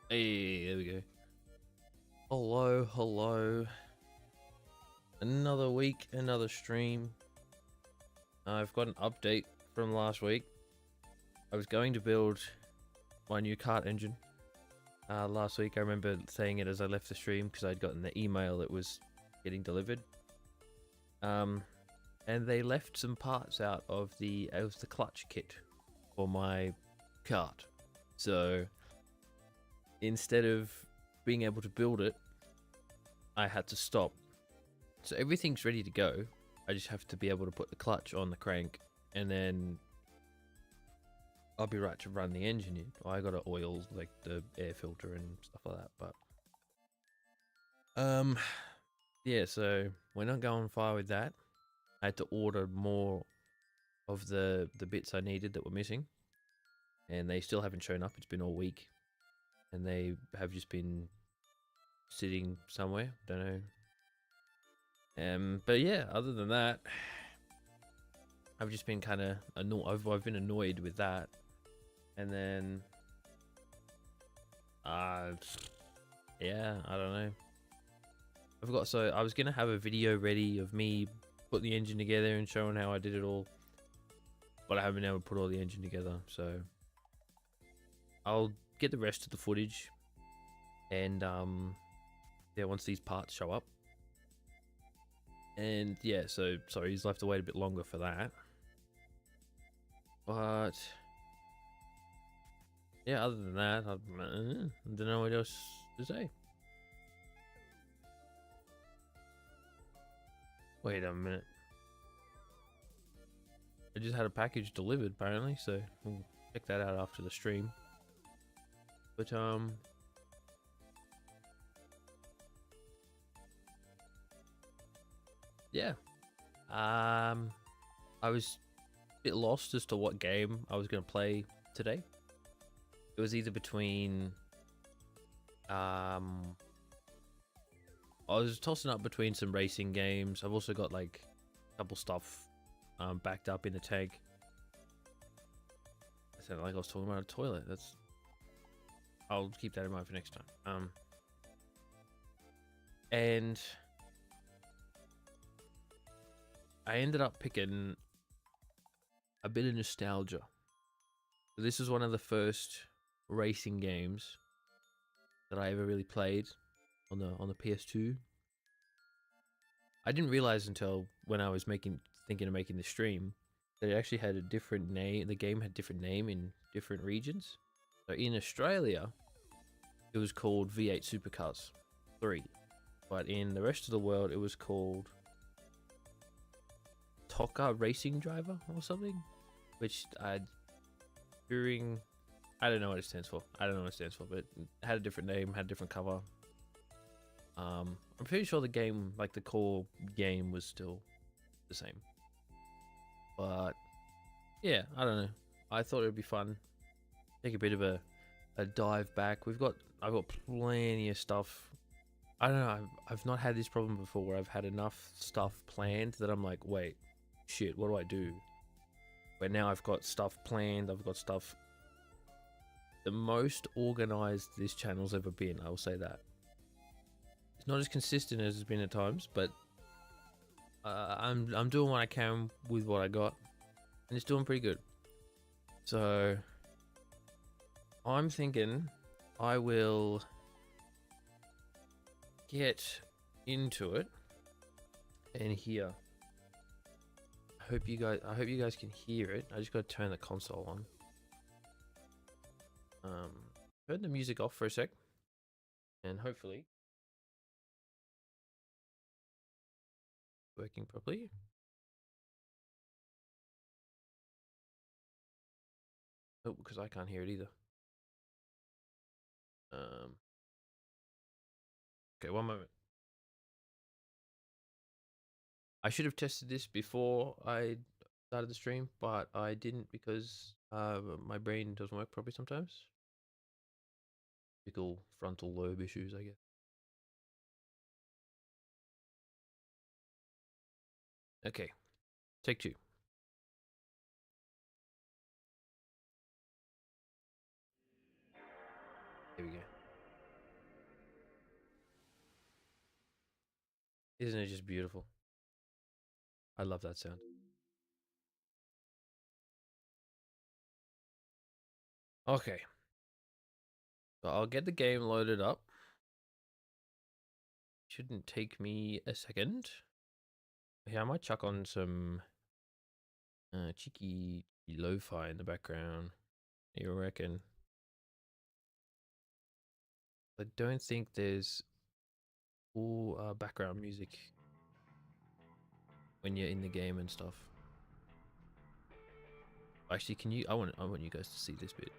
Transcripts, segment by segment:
Hey, there we go. Hello. Another week, another stream. I've got an update from last week. I was going to build my new kart engine. Last week I remember saying it as I left the stream because I'd gotten the email that was getting delivered. And they left some parts out of the clutch kit for my kart. So instead of being able to build it, I had to stop. So everything's ready to go. I just have to be able to put the clutch on the crank, and then I'll be right to run the engine in. I got to oil like the air filter and stuff like that, but yeah, so we're not going far with that. I had to order more of the bits I needed that were missing, and they still haven't shown up. It's been all week, and they have just been sitting somewhere. Don't know. But yeah, other than that, I've just been kind of annoyed. I've been annoyed with that, and then yeah, I don't know. So I was gonna have a video ready of me putting the engine together and showing how I did it all, but I haven't been able to put all the engine together. So I'll get the rest of the footage, and yeah, once these parts show up. And yeah, so sorry, he's left to wait a bit longer for that. But yeah, other than that, I don't know what else to say. Wait a minute. I just had a package delivered apparently, so we'll check that out after the stream. But yeah. I was a bit lost as to what game I was going to play today. It was either between I was tossing up between some racing games. I've also got like a couple stuff backed up in the tank. I sounded like I was talking about a toilet. I'll keep that in mind for next time. And I ended up picking a bit of nostalgia. This is one of the first racing games that I ever really played on the PS2. I didn't realize until when I was thinking of making the stream that it actually had a different name. The game had a different name in different regions. So in Australia, it was called V8 Supercars 3, but in the rest of the world, it was called TOCA Race Driver or something. which during, I don't know what it stands for. I don't know what it stands for, but it had a different name, had a different cover. I'm pretty sure the game, like the core game, was still the same. But yeah, I don't know. I thought it would be fun. Take a bit of a dive back. I've got plenty of stuff. I don't know. I've not had this problem before where I've had enough stuff planned that I'm like, wait, shit, what do I do? But now I've got stuff planned. I've got stuff. The most organized this channel's ever been. I will say that. It's not as consistent as it's been at times, but I'm doing what I can with what I got, and it's doing pretty good. So I'm thinking I will get into it and hear. I hope you guys can hear it. I just got to turn the console on. Turn the music off for a sec, and hopefully working properly. Oh, because I can't hear it either. Okay, one moment. I should have tested this before I started the stream, but I didn't because my brain doesn't work properly sometimes. Typical frontal lobe issues, I guess. Okay, take two. Here we go. Isn't it just beautiful? I love that sound. Okay. So I'll get the game loaded up. Shouldn't take me a second. Yeah, I might chuck on some cheeky lo-fi in the background. You reckon? I don't think there's all background music when you're in the game and stuff. Actually, can you? I want you guys to see this bit.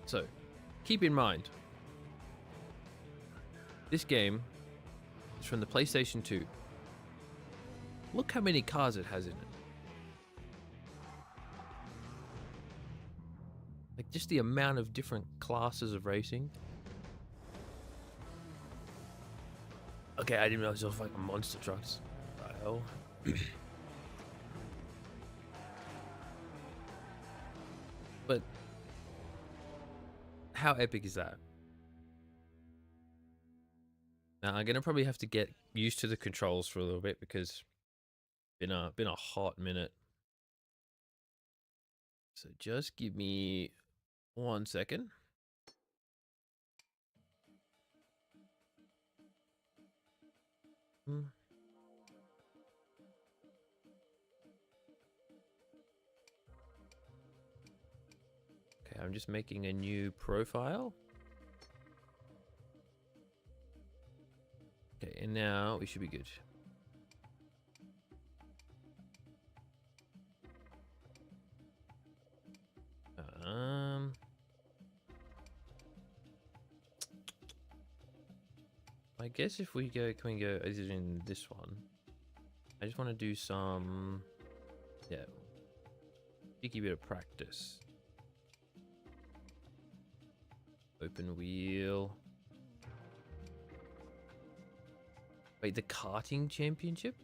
So, keep in mind, this game is from the PlayStation 2. Look how many cars it has in it. Like, just the amount of different classes of racing. Okay, I didn't realize it was like monster trucks. What the hell? But how epic is that? Now I'm gonna probably have to get used to the controls for a little bit because been a hot minute. So just give me 1 second. Okay, I'm just making a new profile. Okay, and now we should be good. I guess if we go, can we go in this one? I just want to do some, yeah, cheeky bit of practice. Open wheel. Wait, the karting championship?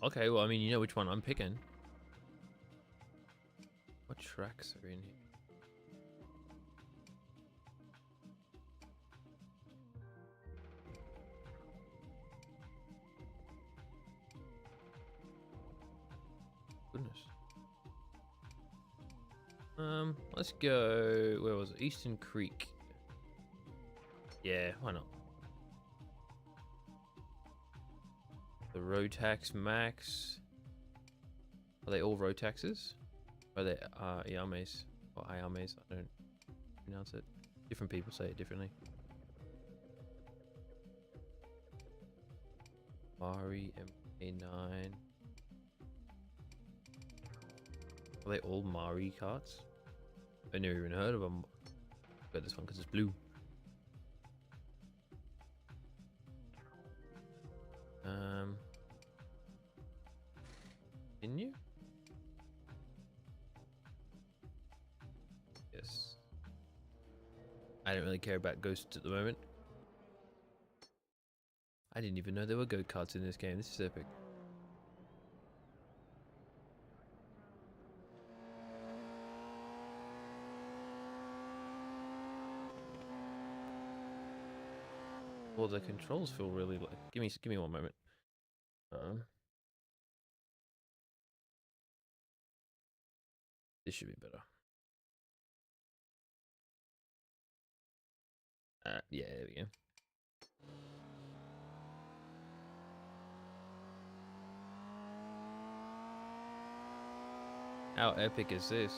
Okay, well, I mean, you know which one I'm picking. What tracks are in here? Goodness. Let's go. Where was it? Eastern Creek. Yeah, why not? The Rotax Max. Are they all Rotaxes? Or are they Iames? Or Iames? I don't pronounce it. Different people say it differently. Mari MK9. Are they all Mari karts? I never even heard of them. Got this one because it's blue. Continue? Yes. I don't really care about ghosts at the moment. I didn't even know there were go-karts in this game. This is epic. Well, the controls feel really like. Give me one moment. This should be better. Yeah, there we go. How epic is this?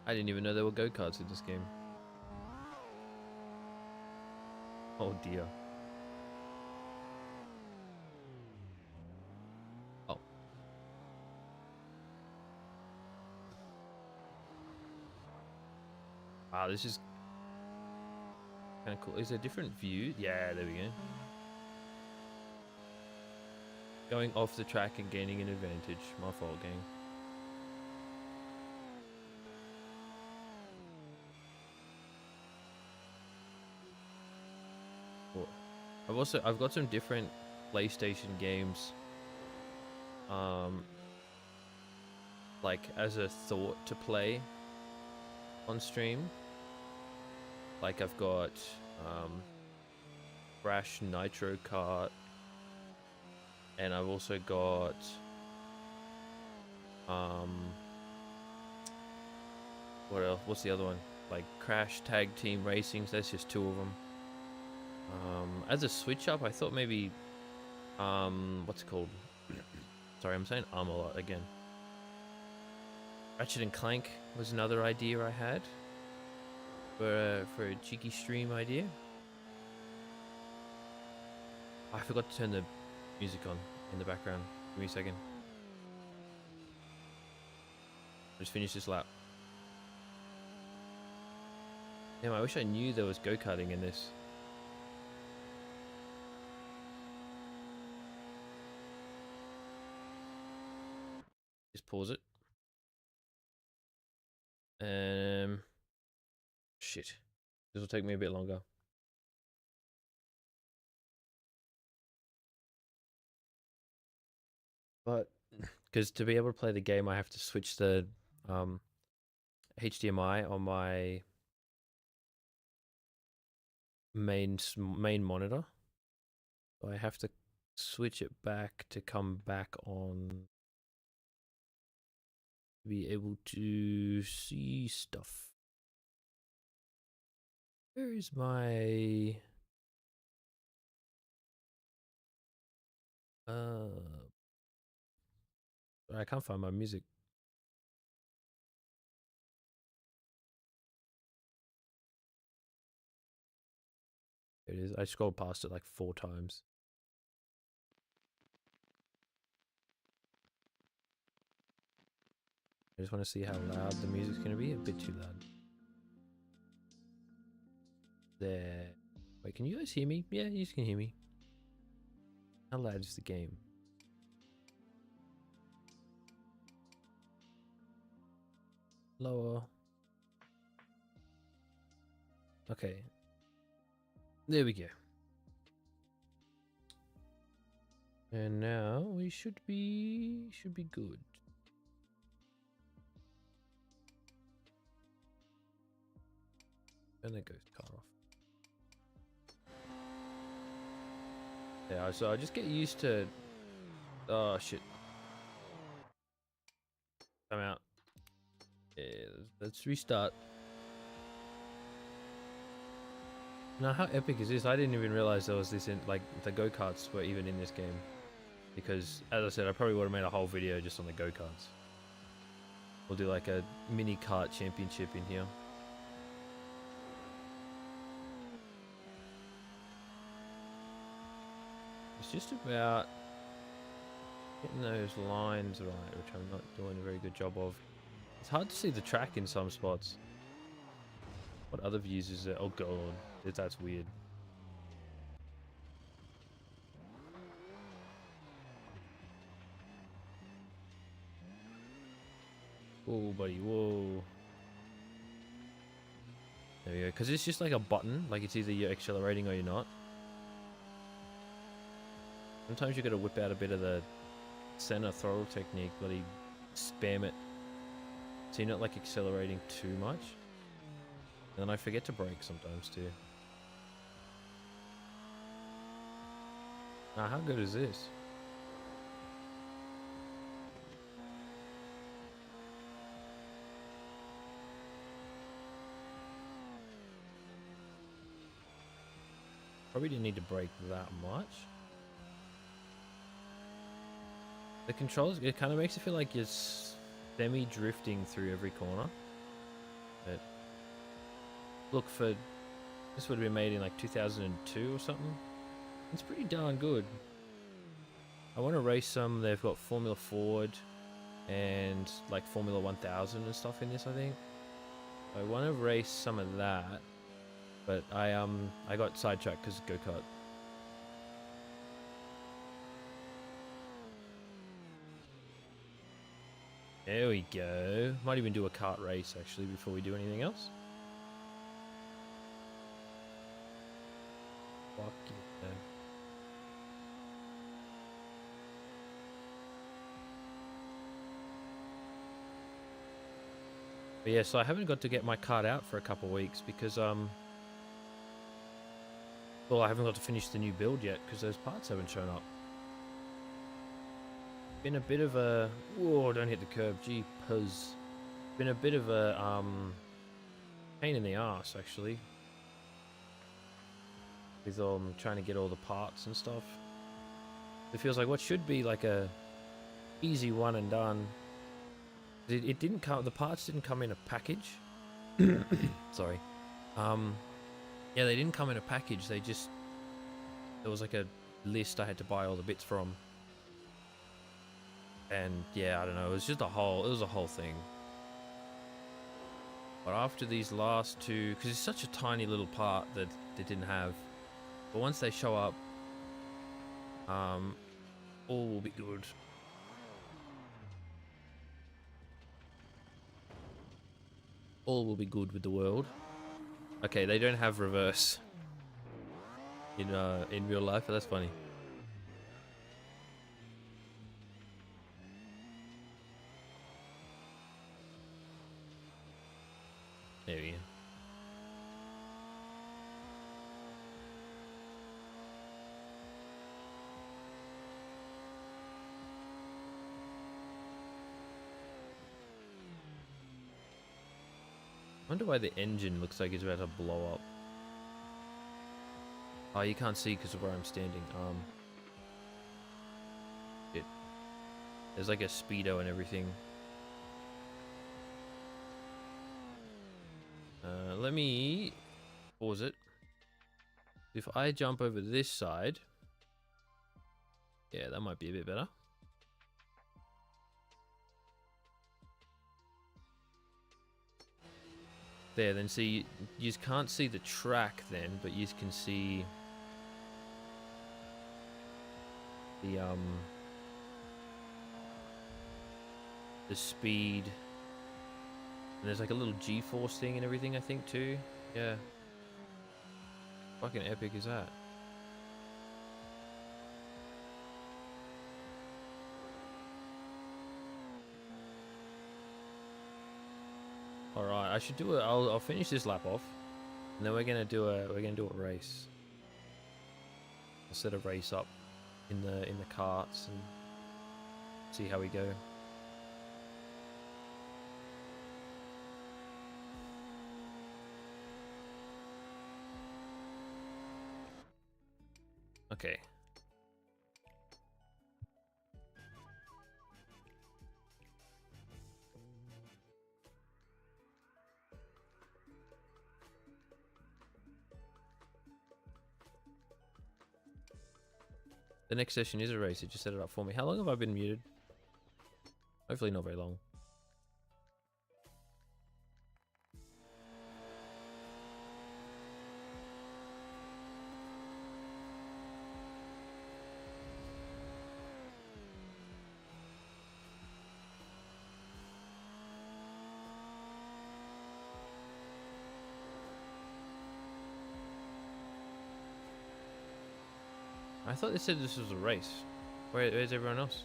I didn't even know there were go-karts in this game. Oh dear. Oh. Wow, this is kind of cool. Is there a different view? Yeah, there we go. Going off the track and gaining an advantage. My fault, gang. Cool. I've got some different PlayStation games. Like as a thought to play on stream. Like I've got Crash Nitro Kart, and I've also got what else? What's the other one? Like Crash Tag Team Racing. So that's just two of them. As a switch up, I thought maybe what's it called? Sorry, I'm saying a lot again. Ratchet and Clank was another idea I had for a cheeky stream idea. I forgot to turn the music on in the background. Give me a second. Just finish this lap. Damn, I wish I knew there was go-karting in this. Just pause it. Shit. This will take me a bit longer. But because to be able to play the game, I have to switch the HDMI on my main monitor. So I have to switch it back to come back on to be able to see stuff. Where is my I can't find my music. There it is. I scrolled past it like 4 times. I just want to see how loud the music's going to be. A bit too loud. There. Wait, can you guys hear me? Yeah, you can hear me. How loud is the game? Lower. Okay. There we go. And now we should be good. And there goes the car off. Yeah, so I just get used to. Oh shit! I'm out. Yeah, let's restart. Now, how epic is this? I didn't even realize there was this in, like, the go-karts were even in this game. Because, as I said, I probably would have made a whole video just on the go-karts. We'll do like a mini kart championship in here. It's just about getting those lines right, which I'm not doing a very good job of. It's hard to see the track in some spots. What other views is there? Oh god, that's weird. Whoa, buddy, whoa. There we go, because it's just like a button, like it's either you're accelerating or you're not. Sometimes you gotta whip out a bit of the center throttle technique, bloody spam it. So you're not like accelerating too much. And then I forget to brake sometimes too. Now, how good is this? Probably didn't need to brake that much. The controls, it kind of makes it feel like you're semi-drifting through every corner. But look, for this would have been made in like 2002 or something. It's pretty darn good. I want to race some. They've got Formula Ford and like Formula 1000 and stuff in this, I think. I want to race some of that, but I got sidetracked because of go-kart. There we go. Might even do a kart race actually before we do anything else. Fuck yeah. But yeah, so I haven't got to get my kart out for a couple of weeks because well, I haven't got to finish the new build yet because those parts haven't shown up. Been a bit of a whoa, don't hit the curb, jeepers. Been a bit of a pain in the ass actually. With trying to get all the parts and stuff. It feels like what should be like a easy one and done. It didn't come. The parts didn't come in a package. Sorry. Yeah, they didn't come in a package. They just there was like a list I had to buy all the bits from. And yeah, I don't know. It was just a whole thing. But after these last two, because it's such a tiny little part that they didn't have. But once they show up, all will be good. All will be good with the world. Okay, they don't have reverse in real life, but that's funny. There we go. I wonder why the engine looks like it's about to blow up. Oh, you can't see because of where I'm standing. There's like a speedo and everything. Let me pause it. If I jump over this side, yeah, that might be a bit better. There, then see, you can't see the track then, but you can see the speed, and there's like a little G-force thing and everything, I think too. Yeah, fucking epic is that? All right, I should do it. I'll finish this lap off, and then we're gonna do a race. I'll set a race up in the karts and see how we go. Okay. The next session is a race. It just set it up for me. How long have I been muted? Hopefully not very long. I thought they said this was a race. Where's everyone else?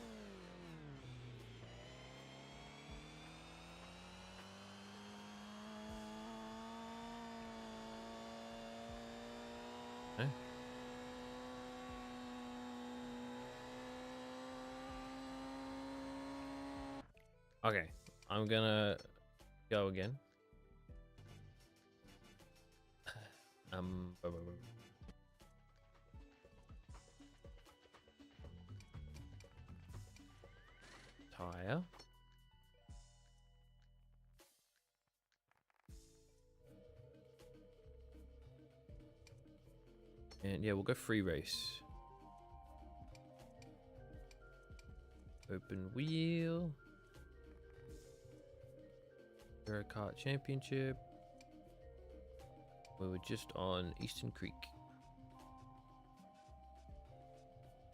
No? Okay, I'm gonna go again. Tire. And yeah, we'll go free race. Open wheel. Kart Championship. We were just on Eastern Creek.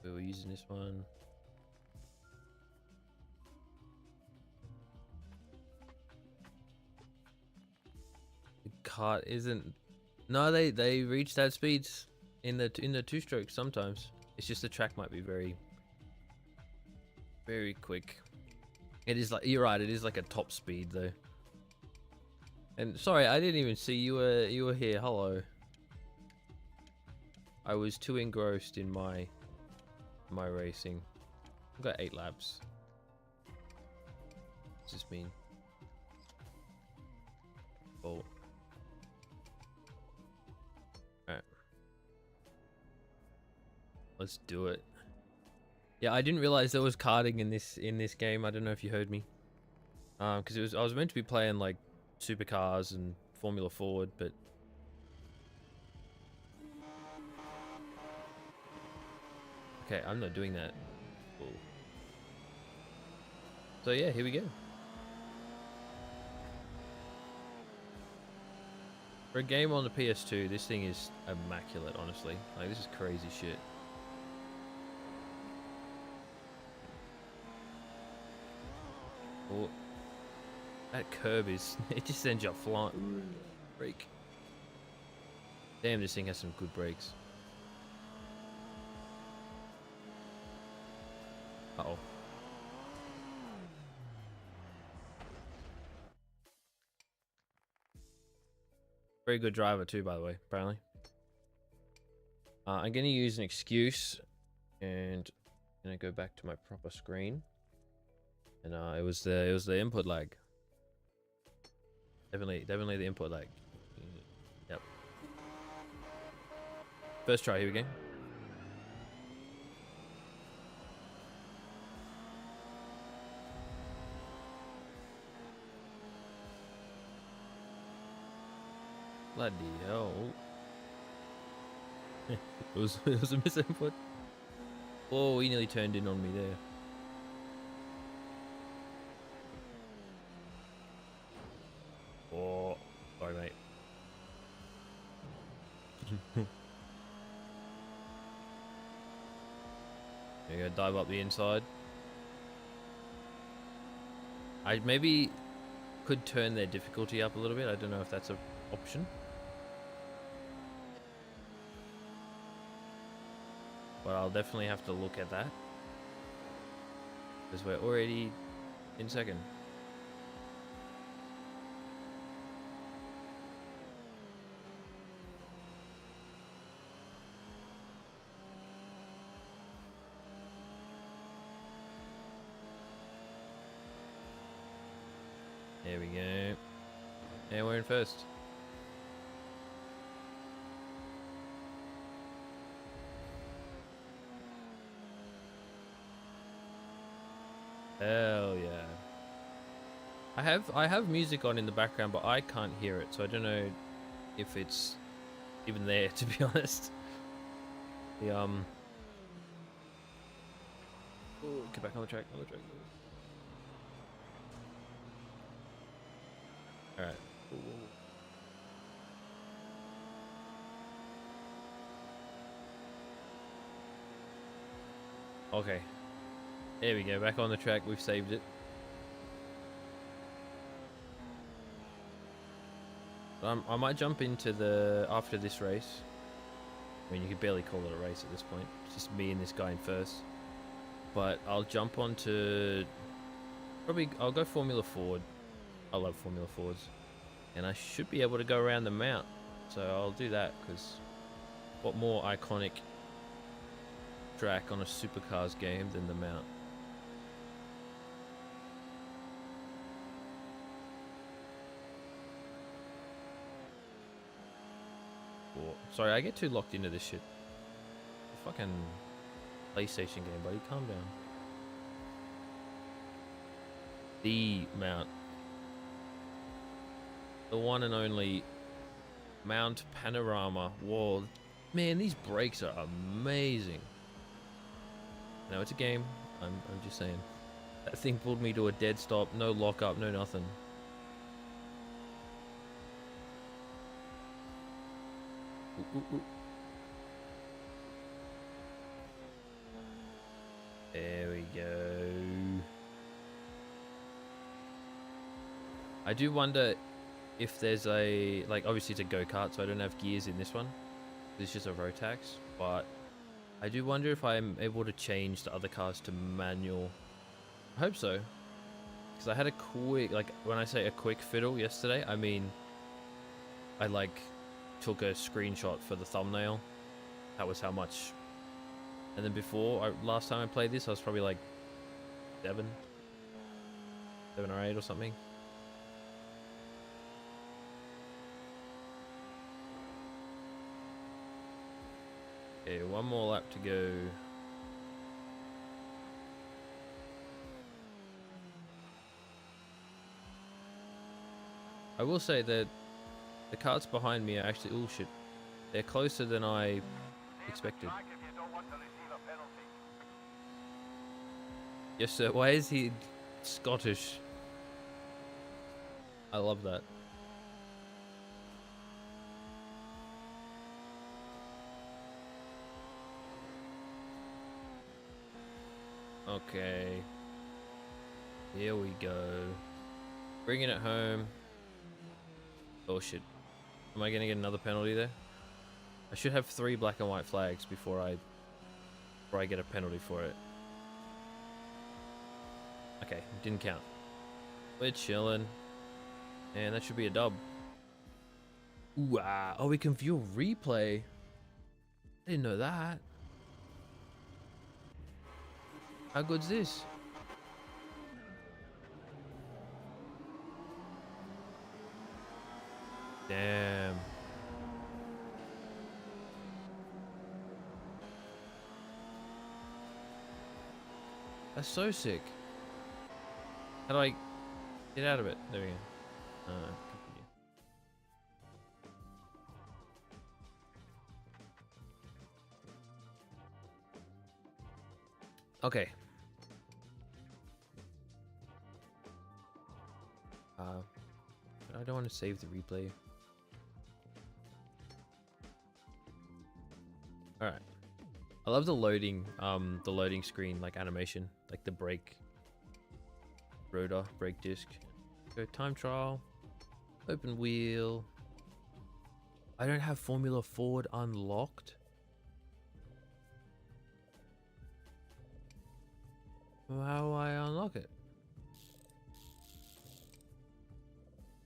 We were using this one. The kart isn't. No, they reach that speeds in the two strokes sometimes. It's just the track might be very quick. It is like, you're right, it is like a top speed though. And sorry, I didn't even see you were here. Hello. I was too engrossed in my racing. I've got 8 laps. What's this mean? Oh. Alright. Let's do it. Yeah, I didn't realize there was karting in this game. I don't know if you heard me. Because I was meant to be playing like Supercars and Formula Forward, but okay, I'm not doing that. Cool. So yeah, here we go. For a game on the PS2, this thing is immaculate, honestly. Like, this is crazy shit. Oh, that curb is, it just sends you flying. Brake. Damn, this thing has some good brakes. Uh-oh. Very good driver too, by the way, apparently. I'm gonna use an excuse and I'm gonna go back to my proper screen. And it was the input lag. Definitely the input lag. Yep. First try, here we go. Bloody hell. it was a misinput. Oh, he nearly turned in on me there. Oh, sorry, mate. There you go, dive up the inside. I maybe could turn their difficulty up a little bit. I don't know if that's an option. But I'll definitely have to look at that. Because we're already in second. There we go. And we're in first. Hell yeah. I have music on in the background, but I can't hear it, so I don't know if it's even there, to be honest. The Oh, get back on the track, on the track. Alright. Okay. There we go, back on the track, we've saved it. I might jump into the, after this race. I mean, you could barely call it a race at this point. It's just me and this guy in first. But I'll jump onto, probably, I'll go Formula Ford. I love Formula Fords. And I should be able to go around the mount. So I'll do that, because what more iconic track on a Supercars game than the mount? Sorry, I get too locked into this shit. The fucking PlayStation game, buddy. Calm down. The mount. The one and only Mount Panorama. Whoa. Man, these brakes are amazing. No, it's a game. I'm just saying. That thing pulled me to a dead stop. No lockup, no nothing. Ooh. There we go. I do wonder if there's a, like, obviously it's a go-kart, so I don't have gears in this one. It's just a Rotax, but I do wonder if I'm able to change the other cars to manual. I hope so, because I had a quick, like, when I say a quick fiddle yesterday, I mean I like took a screenshot for the thumbnail. That was how much. And then before, last time I played this, I was probably like 7 or 8 or something. Okay, one more lap to go. I will say that the karts behind me are actually, oh shit, they're closer than I expected. Yes sir, why is he Scottish? I love that. Okay. Here we go. Bringing it home. Oh shit. Am I gonna get another penalty there? I should have 3 black and white flags before I get a penalty for it. Okay, didn't count. We're chilling. And that should be a dub. Ooh, oh, we can view a replay. I didn't know that. How good's this? Damn. That's so sick. How do I get out of it? There we go. Continue. Okay. I don't want to save the replay. All right. I love the loading screen, like animation, like the brake rotor, brake disc. Go time trial, open wheel. I don't have Formula Ford unlocked. Well, how do I unlock it?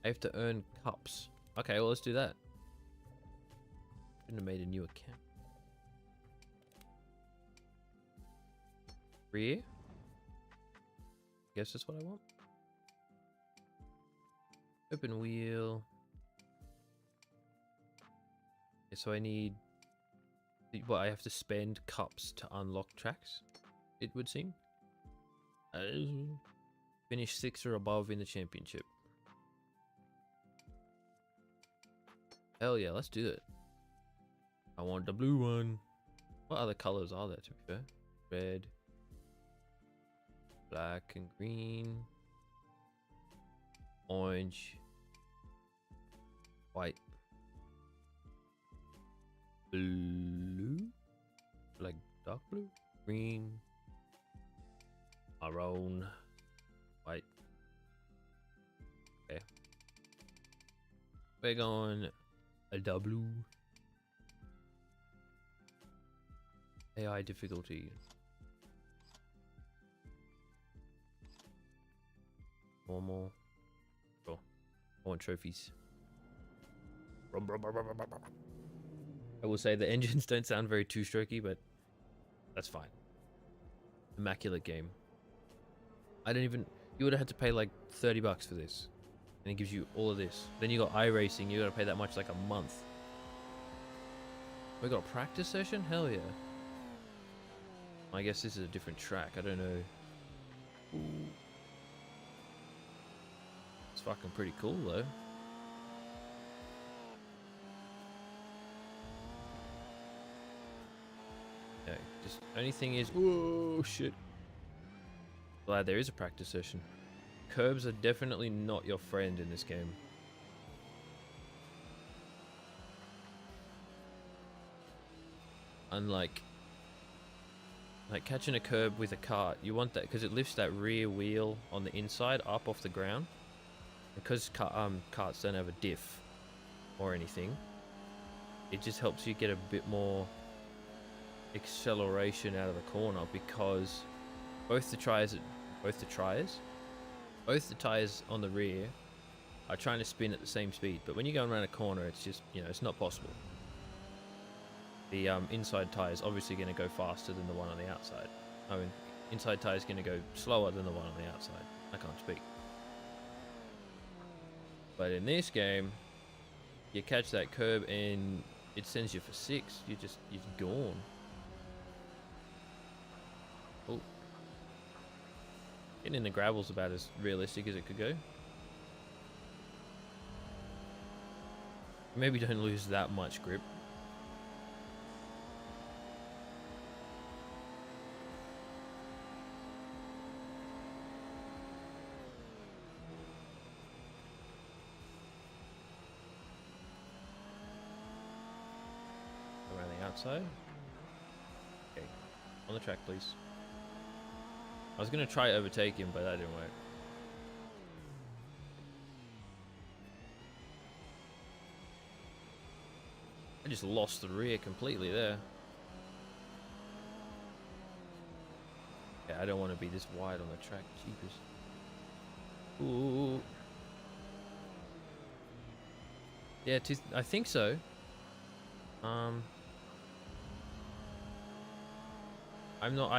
I have to earn cups. Okay, well, let's do that. Shouldn't have made a new account. Rear? Guess that's what I want. Open wheel. Okay, so I need... Well, I have to spend cups to unlock tracks, it would seem. Finish 6 or above in the championship. Hell yeah, let's do it. I want the blue one. What other colors are there, to be fair? Red. Black and green. Orange. White. Blue. Like dark blue. Green. Maroon. White. Okay. We're going a W. AI difficulty. Normal. Cool. I want trophies. I will say the engines don't sound very two-strokey, but that's fine. Immaculate game. I don't even... You would have had to pay like $30 for this. And it gives you all of this. Then you got Iracing, you gotta pay that much like a month. We got a practice session? Hell yeah. I guess this is a different track, I don't know. Ooh. It's fucking pretty cool though. Yeah, just only thing is, whoa, shit. Glad there is a practice session. Curbs are definitely not your friend in this game. Unlike like catching a curb with a cart, you want that because it lifts that rear wheel on the inside up off the ground. Because carts don't have a diff or anything, it just helps you get a bit more acceleration out of the corner because both the tires on the rear are trying to spin at the same speed. But when you're going around a corner, it's just, you know, it's not possible. The inside tire is obviously going to go faster than the one on the outside. I mean, inside tire is going to go slower than the one on the outside. I can't speak. But in this game, you catch that curb and it sends you for 6. You're gone. Oh. Getting in the gravel's about as realistic as it could go. Maybe don't lose that much grip. Around the outside. Okay. On the track, please. I was going to try overtake him, but that didn't work. I just lost the rear completely there. Yeah, I don't want to be this wide on the track. Jeepers. Ooh. Yeah, I think so. I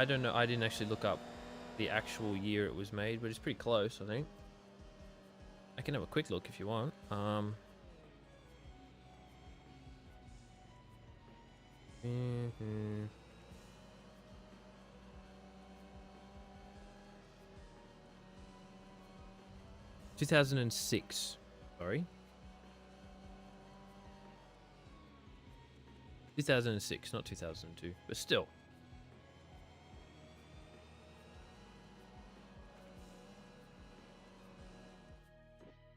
don't know. I didn't actually look up the actual year it was made, but it's pretty close, I think. I can have a quick look if you want. 2006. Sorry. 2006, not 2002, but still.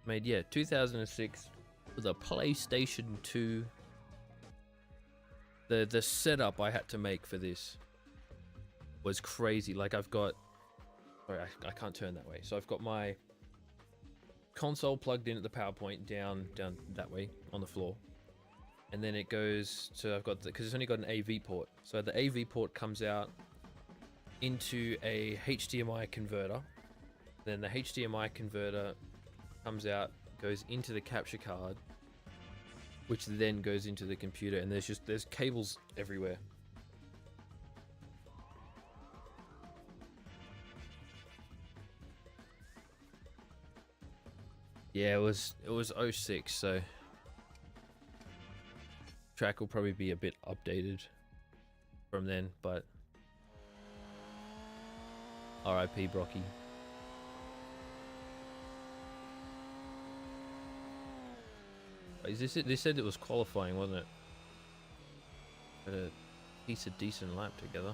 Made, yeah, 2006 with a PlayStation 2. The setup I had to make for this was crazy. Like I've got, sorry, I can't turn that way. So I've got my console plugged in at the power point down that way on the floor. And then it goes to, I've got, because it's only got an AV port. So the AV port comes out into a HDMI converter. Then the HDMI converter comes out, goes into the capture card, which then goes into the computer, and there's cables everywhere. Yeah, it was 06, so track will probably be a bit updated from then, but RIP Brocky. Is this it? They said it was qualifying, wasn't it? Had a piece of decent lap together.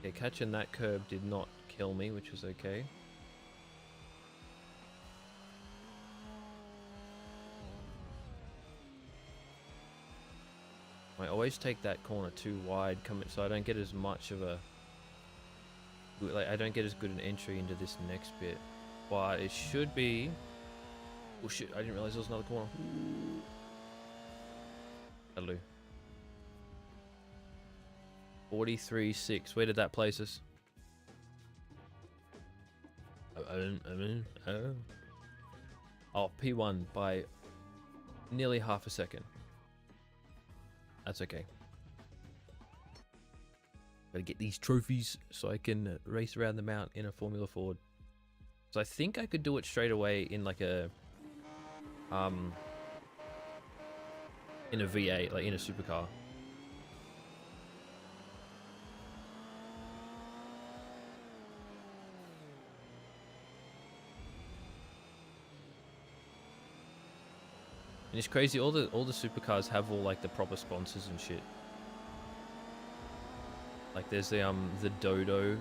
Okay, catching that curb did not kill me, which was okay. I always take that corner too wide, so I don't get as much of a... Like, I don't get as good an entry into this next bit. But it should be... Oh shit, I didn't realize there was another corner. Hello. 43.6. Where did that place us? Oh, P1 by nearly half a second. That's okay. Gotta get these trophies so I can race around the mount in a Formula Ford. So I think I could do it straight away in like a in a V8, like in a supercar. And it's crazy, all the supercars have all like the proper sponsors and shit. Like there's the Dodo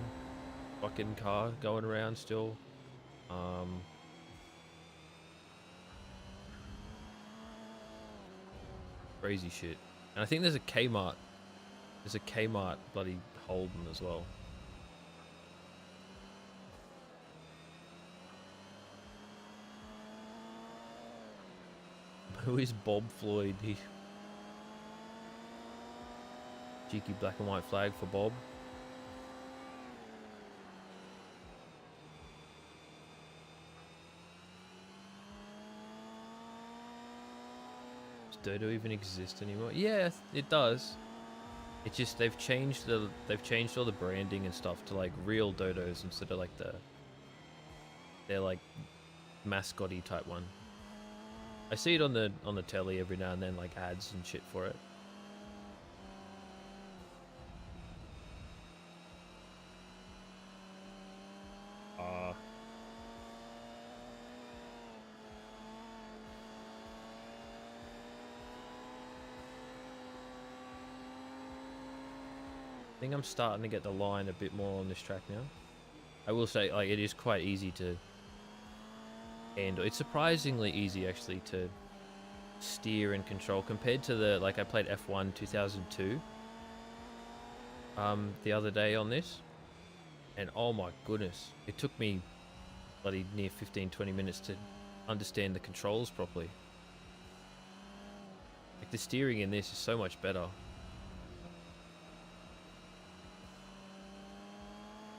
fucking car going around still. Crazy shit. And I think there's a Kmart. There's a Kmart bloody Holden as well. Who is Bob Floyd? He... Cheeky black and white flag for Bob. Does Dodo even exist anymore? Yeah, it does. It's just they've changed all the branding and stuff to like real dodos instead of like they're like mascotty type one. I see it on the telly every now and then, like ads and shit for it. I think I'm starting to get the line a bit more on this track now. I will say, like, it is quite easy to handle. It's surprisingly easy, actually, to steer and control compared to the, like, I played F1 2002 the other day on this, and oh my goodness, it took me bloody near 15-20 minutes to understand the controls properly. Like, the steering in this is so much better.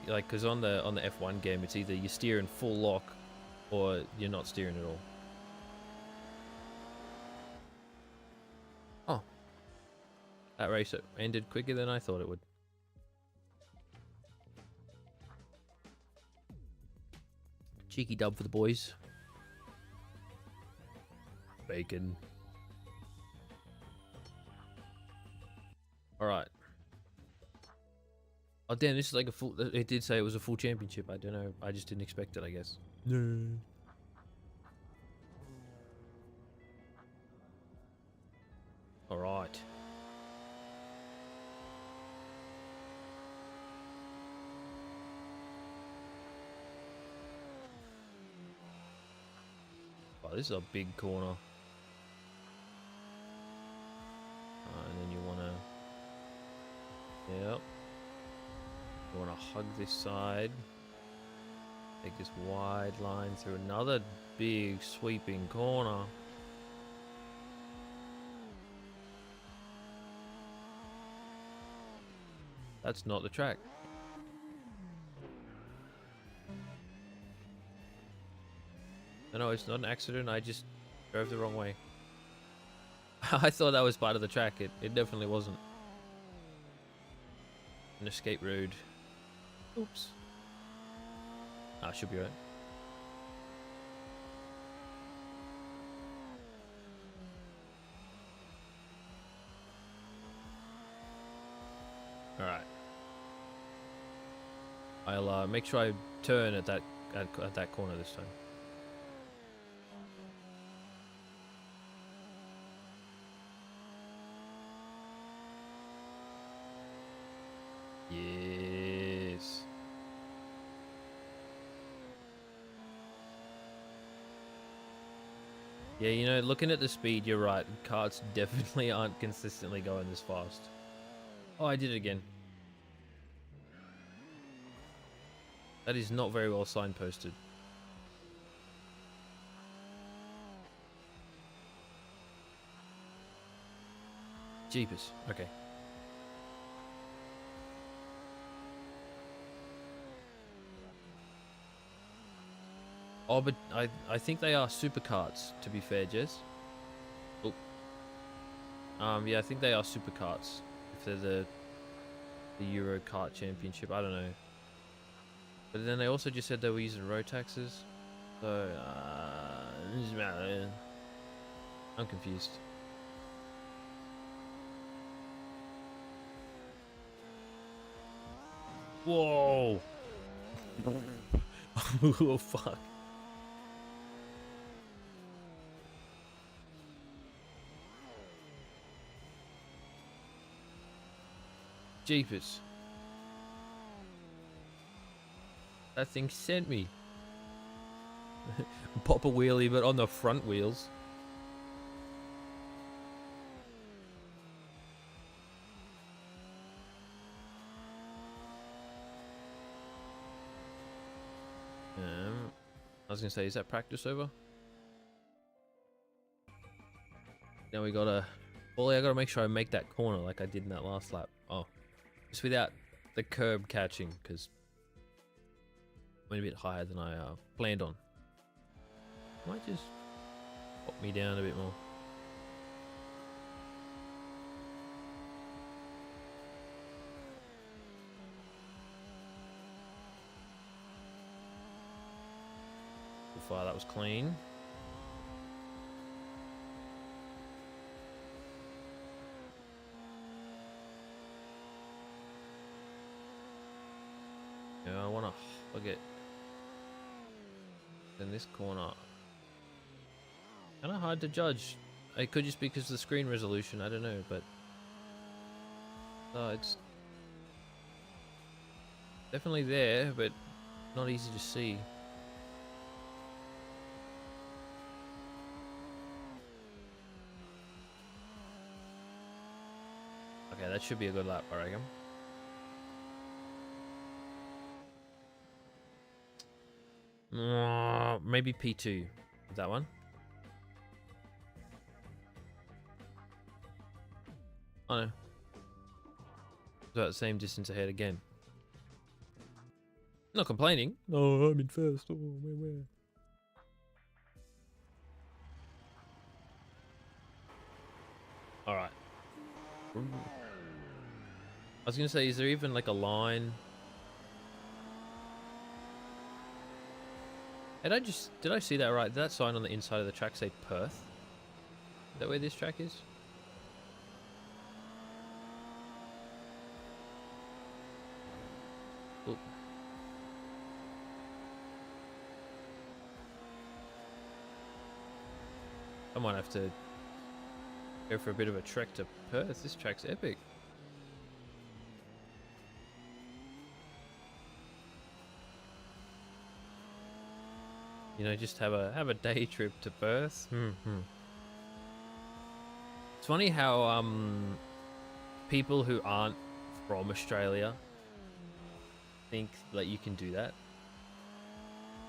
Like, because on the F1 game, it's either you steer in full lock or you're not steering at all. Oh, that race ended quicker than I thought it would. Cheeky dub for the boys. Bacon. All right. Oh damn, this is like a full... It did say it was a full championship. I don't know. I just didn't expect it, I guess. No. Alright. Oh, this is a big corner. And then you want to... Yep. You want to hug this side. Take this wide line through another big sweeping corner. That's not the track. No, it's not an accident. I just drove the wrong way. I thought that was part of the track. It definitely wasn't. An escape road. Oops. Ah, should be right. Alright. I'll make sure I turn at that corner this time. Yeah. Yeah, you know, looking at the speed, you're right. Karts definitely aren't consistently going this fast. Oh, I did it again. That is not very well signposted. Jeepers. Okay. Oh, but I think they are supercarts, to be fair, Jez. Oh. Yeah, I think they are supercarts. If they're the Euro Kart Championship, I don't know. But then they also just said they were using road taxes. So, I'm confused. Whoa! Oh, fuck. Jeepers. That thing sent me. Pop a wheelie, but on the front wheels. I was gonna say, is that practice over? Now we gotta... Well, I gotta make sure I make that corner like I did in that last lap. Oh. Just without the curb catching, because went a bit higher than I planned on. Might just pop me down a bit more. So far, that was clean. Yeah, I wanna hug it. In this corner. Kind of hard to judge. It could just be because of the screen resolution, I don't know, but it's definitely there, but not easy to see. Okay, that should be a good lap, I reckon. Maybe P2. That one. Oh no. About the same distance ahead again. Not complaining. No, I'm in first. Oh, where? Alright. I was gonna say, is there even like a line? Did I see that right? Did that sign on the inside of the track say Perth? Is that where this track is? Ooh. I might have to go for a bit of a trek to Perth. This track's epic. You know, just have a day trip to Perth. It's funny how people who aren't from Australia think that you can do that.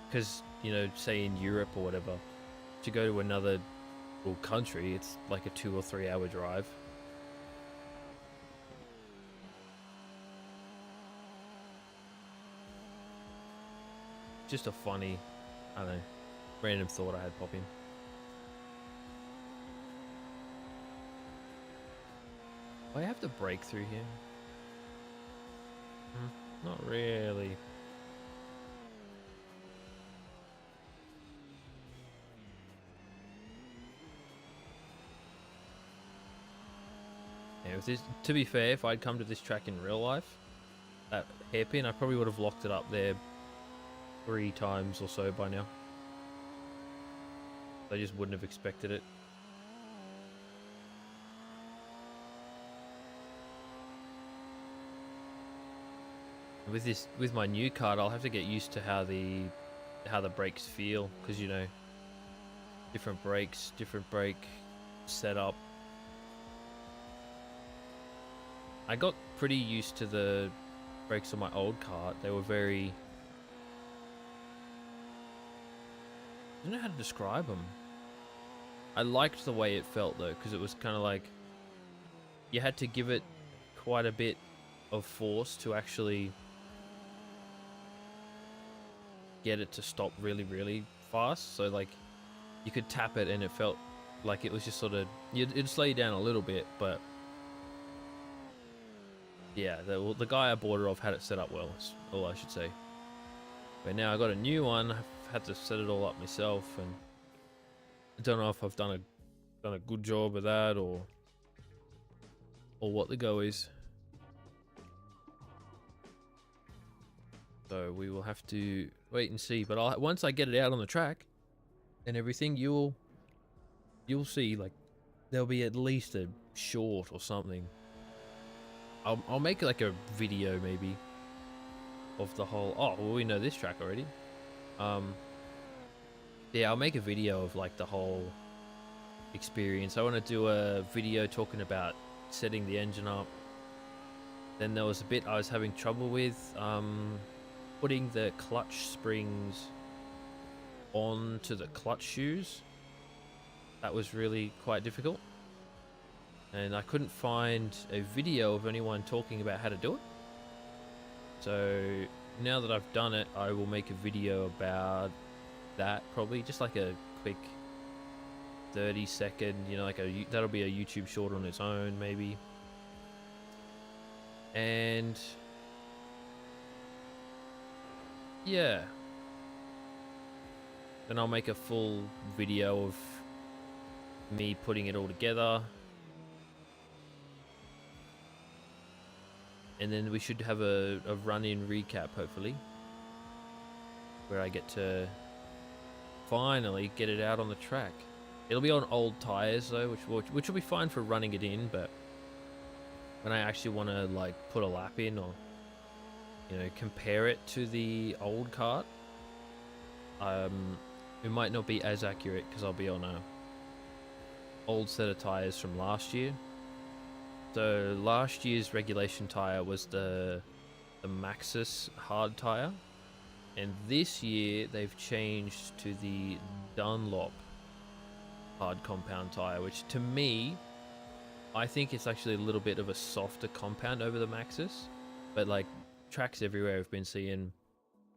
Because, you know, say in Europe or whatever, to go to another country, it's like a 2 or 3 hour drive. Just a funny, I don't know, random thought I had pop in. Do I have to break through here? Not really. Yeah, with this, to be fair, if I'd come to this track in real life, that hairpin, I probably would have locked it up there 3 times or so by now. I just wouldn't have expected it. With my new kart, I'll have to get used to how the brakes feel, because you know, different brakes, different brake setup. I got pretty used to the brakes on my old kart. They were very... I don't know how to describe them. I liked the way it felt though, because it was kind of like you had to give it quite a bit of force to actually get it to stop really, really fast. So like you could tap it and it felt like it was just sort of, it'd slow you down a little bit, but yeah, the guy I bought it off had it set up well, is all I should say. But now I got a new one. I've had to set it all up myself, and I don't know if I've done a good job of that or what the go is. So we will have to wait and see. But once I get it out on the track and everything, you'll see, like, there'll be at least a short or something. I'll make like a video maybe of the whole. Oh, well, we know this track already. Yeah, I'll make a video of like the whole experience. I want to do a video talking about setting the engine up. Then there was a bit I was having trouble with, putting the clutch springs onto the clutch shoes. That was really quite difficult, and I couldn't find a video of anyone talking about how to do it. So now that I've done it, I will make a video about that, probably just like a quick 30-second, you know, like that'll be a YouTube short on its own maybe. And yeah, then I'll make a full video of me putting it all together, and then we should have a run-in recap hopefully, where I get to finally get it out on the track. It'll be on old tires though, which will be fine for running it in, but when I actually want to like put a lap in, or you know, compare it to the old kart, it might not be as accurate because I'll be on a old set of tires from last year. So last year's regulation tire was the Maxxis hard tire, and this year they've changed to the Dunlop hard compound tire, which to me, I think it's actually a little bit of a softer compound over the Maxxis. But like tracks everywhere have been seeing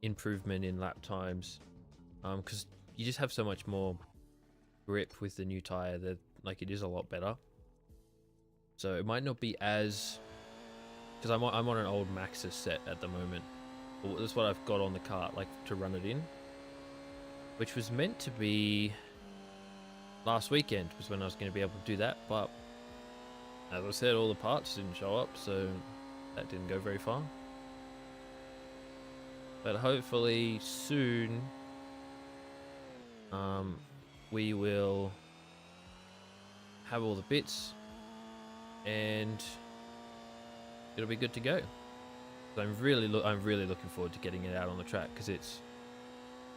improvement in lap times, because you just have so much more grip with the new tire that like it is a lot better. So it might not be as, because I'm on an old Maxxis set at the moment. That's what I've got on the kart, like to run it in, which was meant to be last weekend was when I was going to be able to do that, but as I said, all the parts didn't show up, so that didn't go very far. But hopefully soon we will have all the bits and it'll be good to go. So I'm really looking forward to getting it out on the track, because it's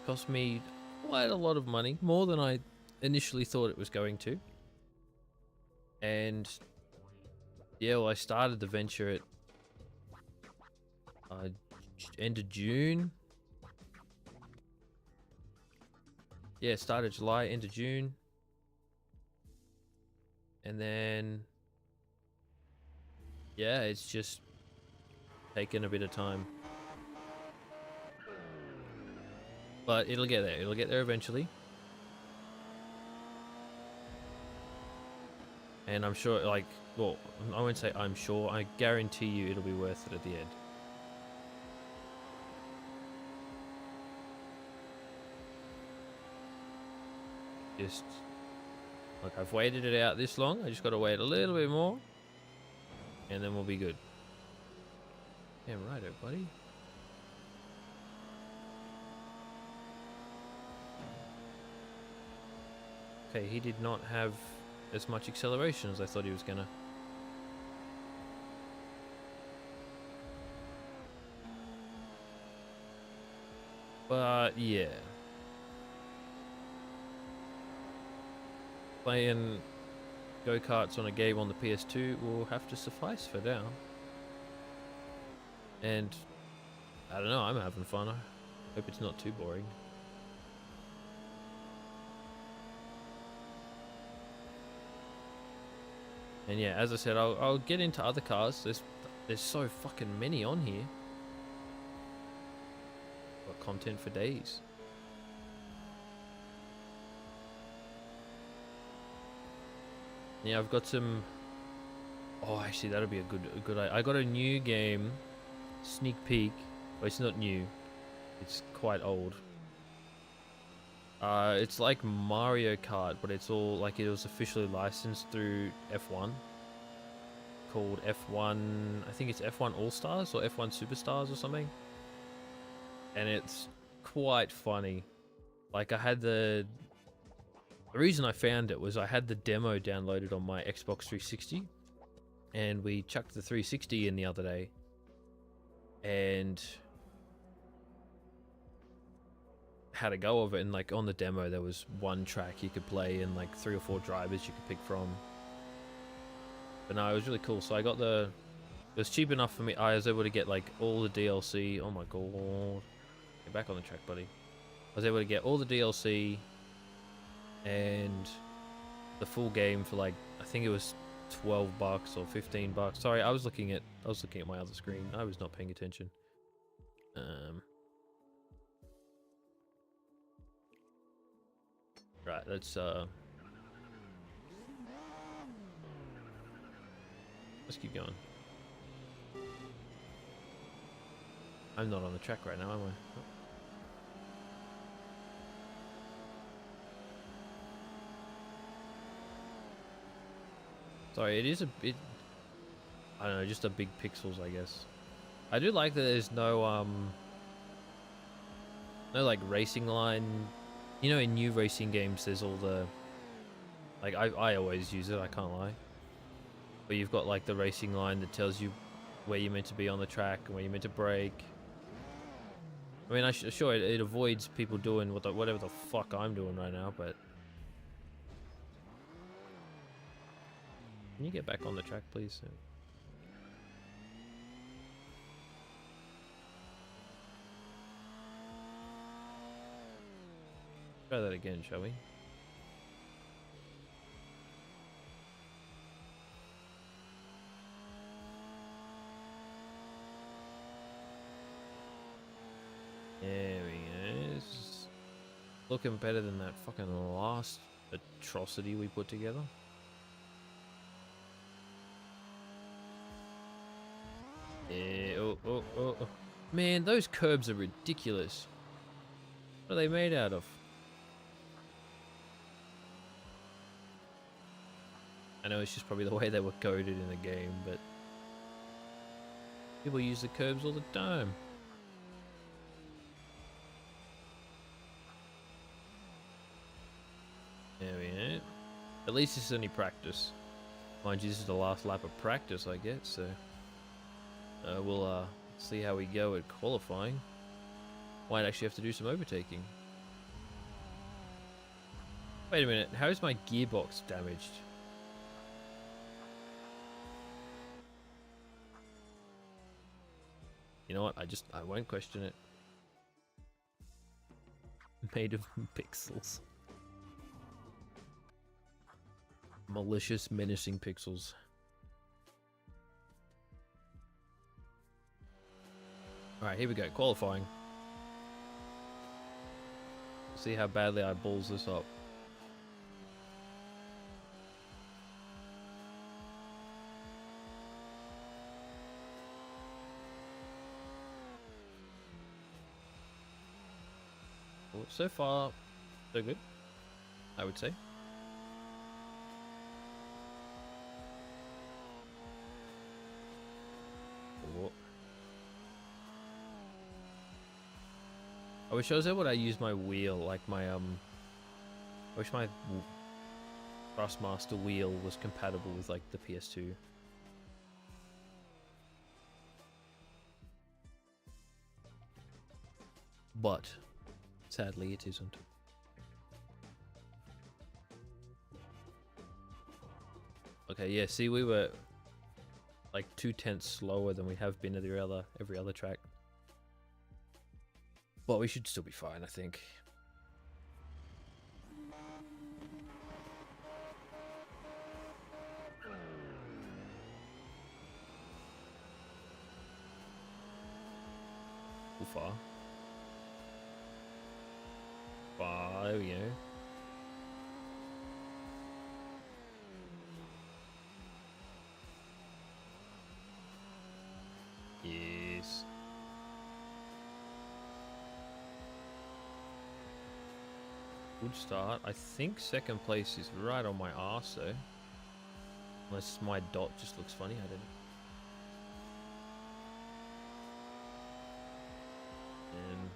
cost me quite a lot of money, more than I initially thought it was going to. And yeah, well, I started the venture at end of June. Yeah, started July, end of June. And then yeah, it's just taken a bit of time. But it'll get there. It'll get there eventually. And I'm sure, like, well, I won't say I'm sure, I guarantee you it'll be worth it at the end. Just, like, I've waited it out this long, I just gotta wait a little bit more, and then we'll be good. Yeah, righto, buddy. Okay, he did not have as much acceleration as I thought he was gonna. But yeah. playing go-karts on a game on the PS2 will have to suffice for now. And I don't know, I'm having fun. I hope it's not too boring. And yeah, as I said, I'll get into other cars. There's so fucking many on here. Got content for days. Yeah, I've got some. Oh, actually, that'll be a good. I got a new game, sneak peek. Well, it's not new. It's quite old. It's like Mario Kart, but it's all like it was officially licensed through F1. Called F1. I think it's F1 All Stars or F1 Superstars or something. And it's quite funny. Like I had the reason I found it was I had the demo downloaded on my Xbox 360, and we chucked the 360 in the other day, and had a go of it. And like on the demo, there was one track you could play and like 3 or 4 drivers you could pick from. But no, it was really cool. So I got it was cheap enough for me. I was able to get like all the DLC. Oh my god. Get back on the track, buddy. I was able to get all the DLC and the full game for like, I think it was $12 or $15. Sorry, I was looking at my other screen. I was not paying attention. Right, let's keep going. I'm not on the track right now, am I? Oh. Sorry, it is a bit, I don't know, just a big pixels, I guess. I do like that there's no like racing line. You know, in new racing games, there's all the, like, I always use it, I can't lie. But you've got like the racing line that tells you where you're meant to be on the track and where you're meant to brake. I mean, sure, it avoids people doing whatever the fuck I'm doing right now, but... Can you get back on the track, please? Try that again, shall we? There we go. Looking better than that fucking last atrocity we put together. Yeah, oh. Man, those curbs are ridiculous. What are they made out of? I know it's just probably the way they were coded in the game, but people use the curbs all the time. There we go. At least this is only practice. Mind you, this is the last lap of practice I get, so we'll see how we go at qualifying. Might actually have to do some overtaking. Wait a minute, how is my gearbox damaged? You know what, I won't question it. Made of pixels. Malicious, menacing pixels. Alright, here we go, qualifying. See how badly I balls this up. Well, so far, so good, I would say. I wish I was able to use my wheel, like my I wish my Thrustmaster wheel was compatible with like the PS2. But sadly it isn't. Okay, yeah, see, we were like 2/10 slower than we have been at every other track. But we should still be fine, I think. Too far. There we go. Yes. Good start. I think second place is right on my arse though. Unless my dot just looks funny, I don't know. And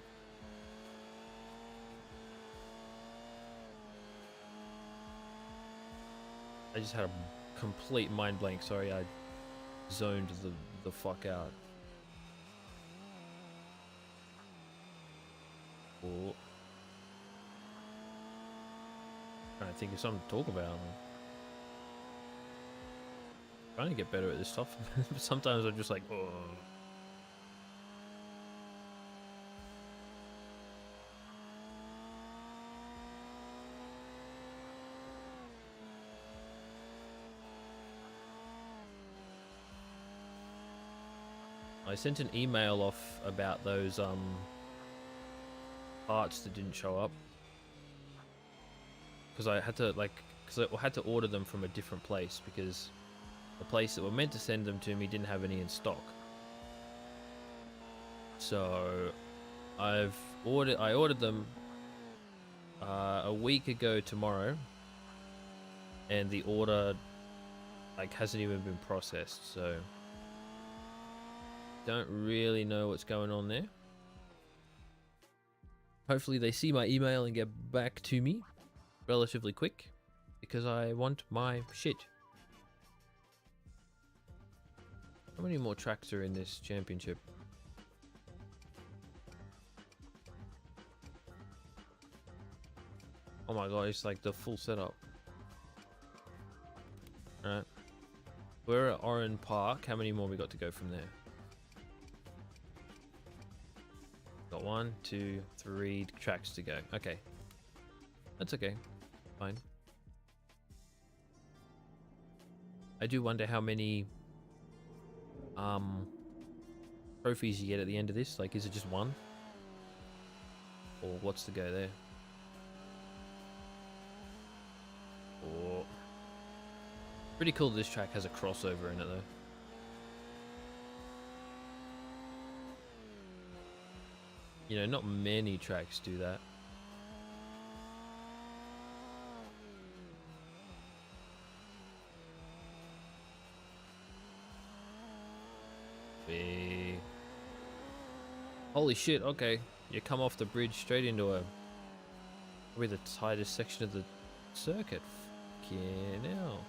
I just had a complete mind blank. Sorry, I zoned the fuck out. Oh. Trying to think of something to talk about. Trying to get better at this stuff. Sometimes I'm just like, oh. I sent an email off about those parts that didn't show up because I had to order them from a different place because the place that were meant to send them to me didn't have any in stock. So I ordered them a week ago tomorrow, and the order like hasn't even been processed, so don't really know what's going on there. Hopefully they see my email and get back to me relatively quick because I want my shit. How many more tracks are in this championship? Oh my god, it's like the full setup. Alright. We're at Oran Park. How many more we got to go from there? Got 1, 2, 3 tracks to go. Okay. That's okay. Fine. I do wonder how many trophies you get at the end of this. Like, is it just 1? Or what's the go there? Or pretty cool that this track has a crossover in it though. You know, not many tracks do that. Holy shit, okay. You come off the bridge straight into probably the tightest section of the circuit. Fucking hell.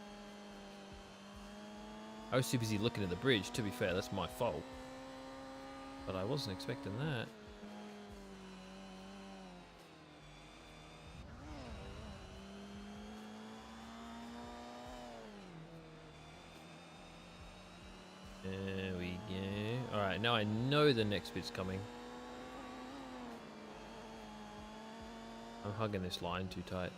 I was too busy looking at the bridge, to be fair, that's my fault. But I wasn't expecting that. There we go. Alright, now I know the next bit's coming. I'm hugging this line too tight.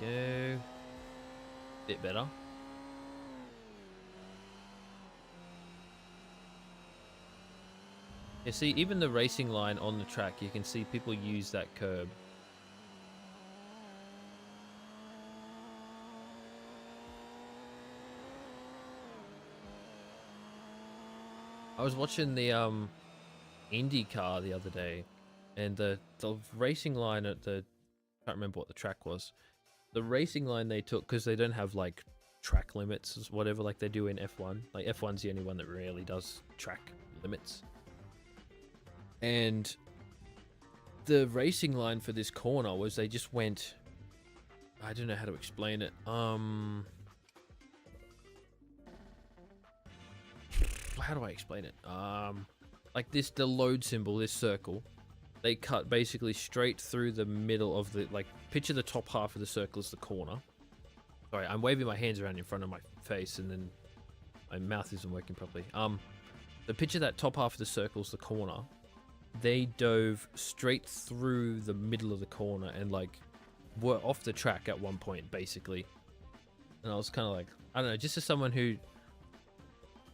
Go. Bit better. You see, even the racing line on the track, you can see people use that curb. I was watching the IndyCar the other day, and the racing line at the, I can't remember what the track was. The racing line they took, because they don't have like track limits or whatever like they do in F1. Like F1's the only one that really does track limits. And the racing line for this corner was they just went, I don't know how to explain it. How do I explain it? Like this, the load symbol, this circle, they cut basically straight through the middle of the, like, picture the top half of the circle as the corner. Sorry, I'm waving my hands around in front of my face and then my mouth isn't working properly. The picture that top half of the circle's the corner. They dove straight through the middle of the corner and, like, were off the track at one point, basically. And I was kind of like, I don't know, just as someone who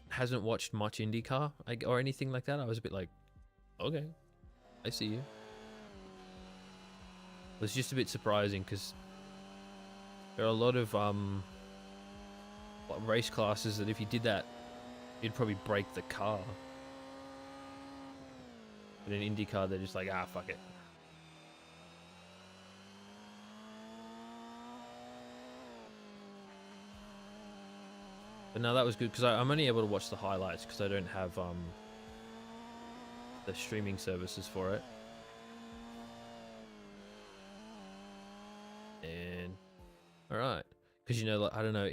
hasn't watched much IndyCar or anything like that, I was a bit like, okay, I see you. It was just a bit surprising because there are a lot of race classes that if you did that, you'd probably break the car. But in IndyCar, they're just like, ah, fuck it. But no, that was good because I'm only able to watch the highlights because I don't have the streaming services for it. And alright, because, you know, like, I don't know,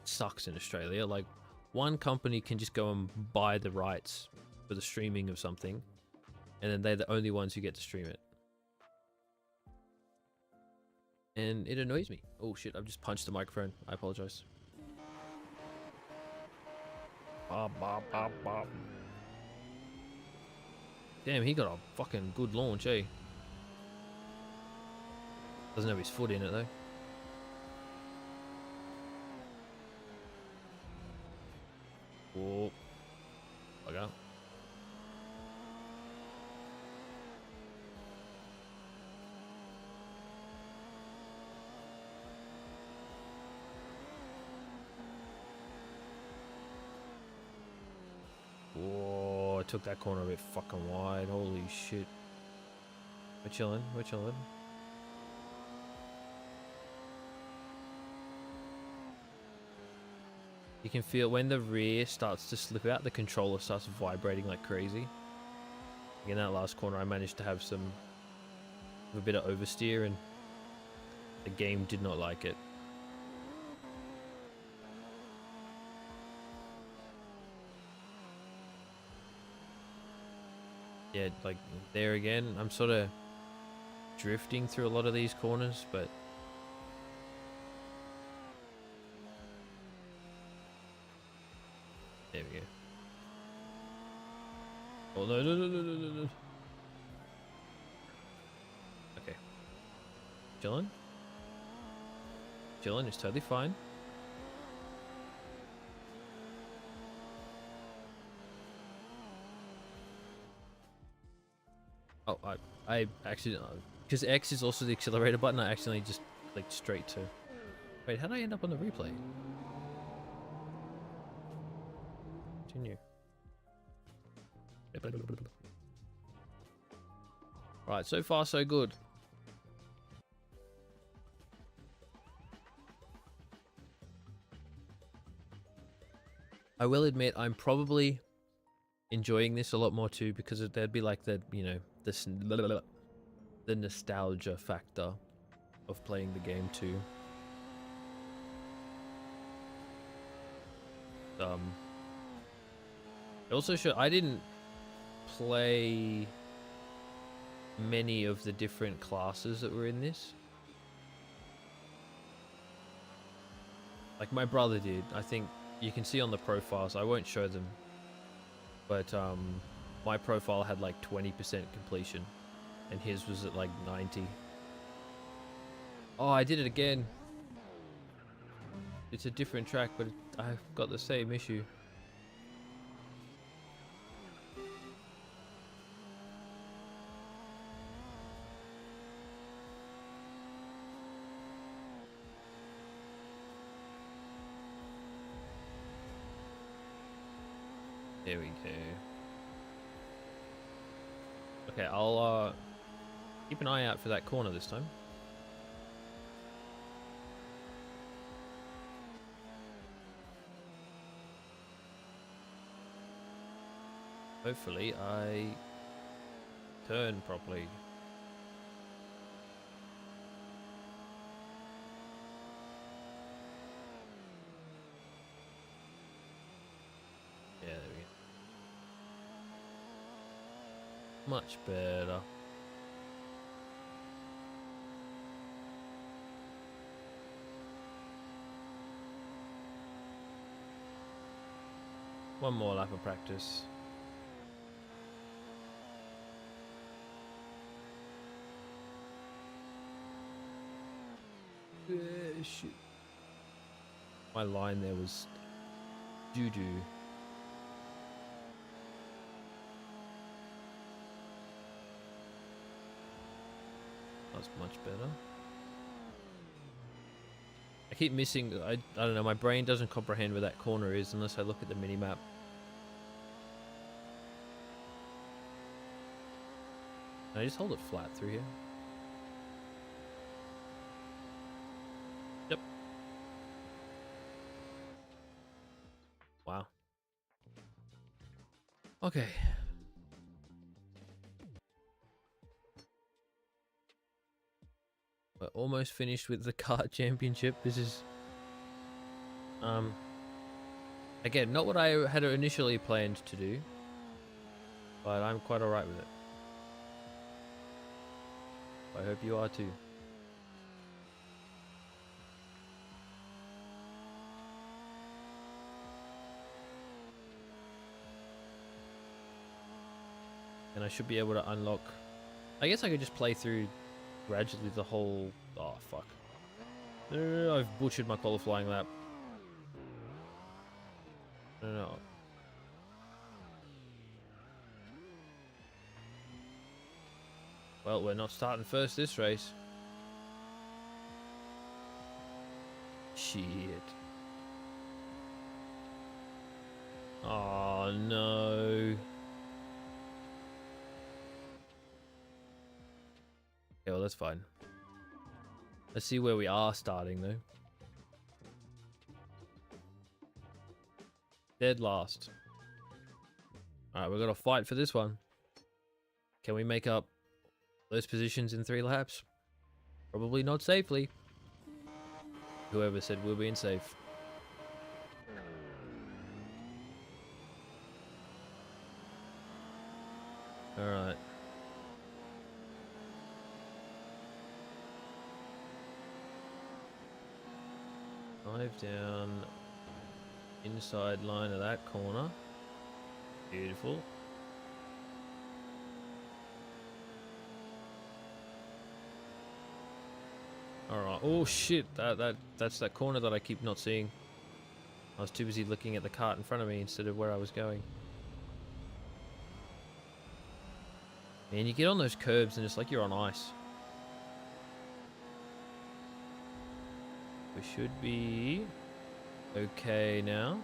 sucks in Australia. Like, one company can just go and buy the rights for the streaming of something, and then they're the only ones who get to stream it. And it annoys me. Oh shit, I've just punched the microphone. I apologize. Bob, bob, bob, bob. Damn, he got a fucking good launch, eh? Doesn't have his foot in it though. Whoa. Look out. Whoa, I took that corner a bit fucking wide. Holy shit. We're chilling, we're chilling. You can feel when the rear starts to slip out, the controller starts vibrating like crazy. In that last corner, I managed to have a bit of oversteer, and the game did not like it. Yeah, like there again, I'm sort of drifting through a lot of these corners, but there we go. Oh no, no, no, no, no, no, no. Okay. Chilling. Chilling is totally fine. Oh, I accidentally, because X is also the accelerator button, I accidentally just clicked straight to... Wait, how did I end up on the replay? Continue. Right, so far so good. I will admit I'm probably enjoying this a lot more too, because there'd be like the, you know, the nostalgia factor of playing the game too. Also, I didn't play many of the different classes that were in this. Like my brother did. I think you can see on the profiles, I won't show them, but my profile had like 20% completion and his was at like 90. Oh, I did it again. It's a different track, but I've got the same issue. There we go. Okay, I'll keep an eye out for that corner this time. Hopefully I turn properly. Yeah, there we go. Much better. One more lap of practice. Shit. My line there was doo-doo. That's much better. I keep missing, I don't know, my brain doesn't comprehend where that corner is unless I look at the mini-map. Can I just hold it flat through here? Yep. Wow. Okay. We're almost finished with the kart championship. This is again, not what I had initially planned to do, but I'm quite alright with it. I hope you are too. And I should be able to unlock, I guess I could just play through gradually the whole, oh fuck. No, I've butchered my qualifying lap. No. Well, we're not starting first this race. Shit. Oh no. Okay, well that's fine. Let's see where we are starting though. Dead last. Alright, we've got to fight for this one. Can we make up those positions in 3 laps? Probably not safely. Whoever said we're being safe. Alright. Dive down inside line of that corner. Beautiful. Alright. Oh shit, that's that corner that I keep not seeing. I was too busy looking at the cart in front of me instead of where I was going. Man, you get on those curbs and it's like you're on ice. We should be okay now.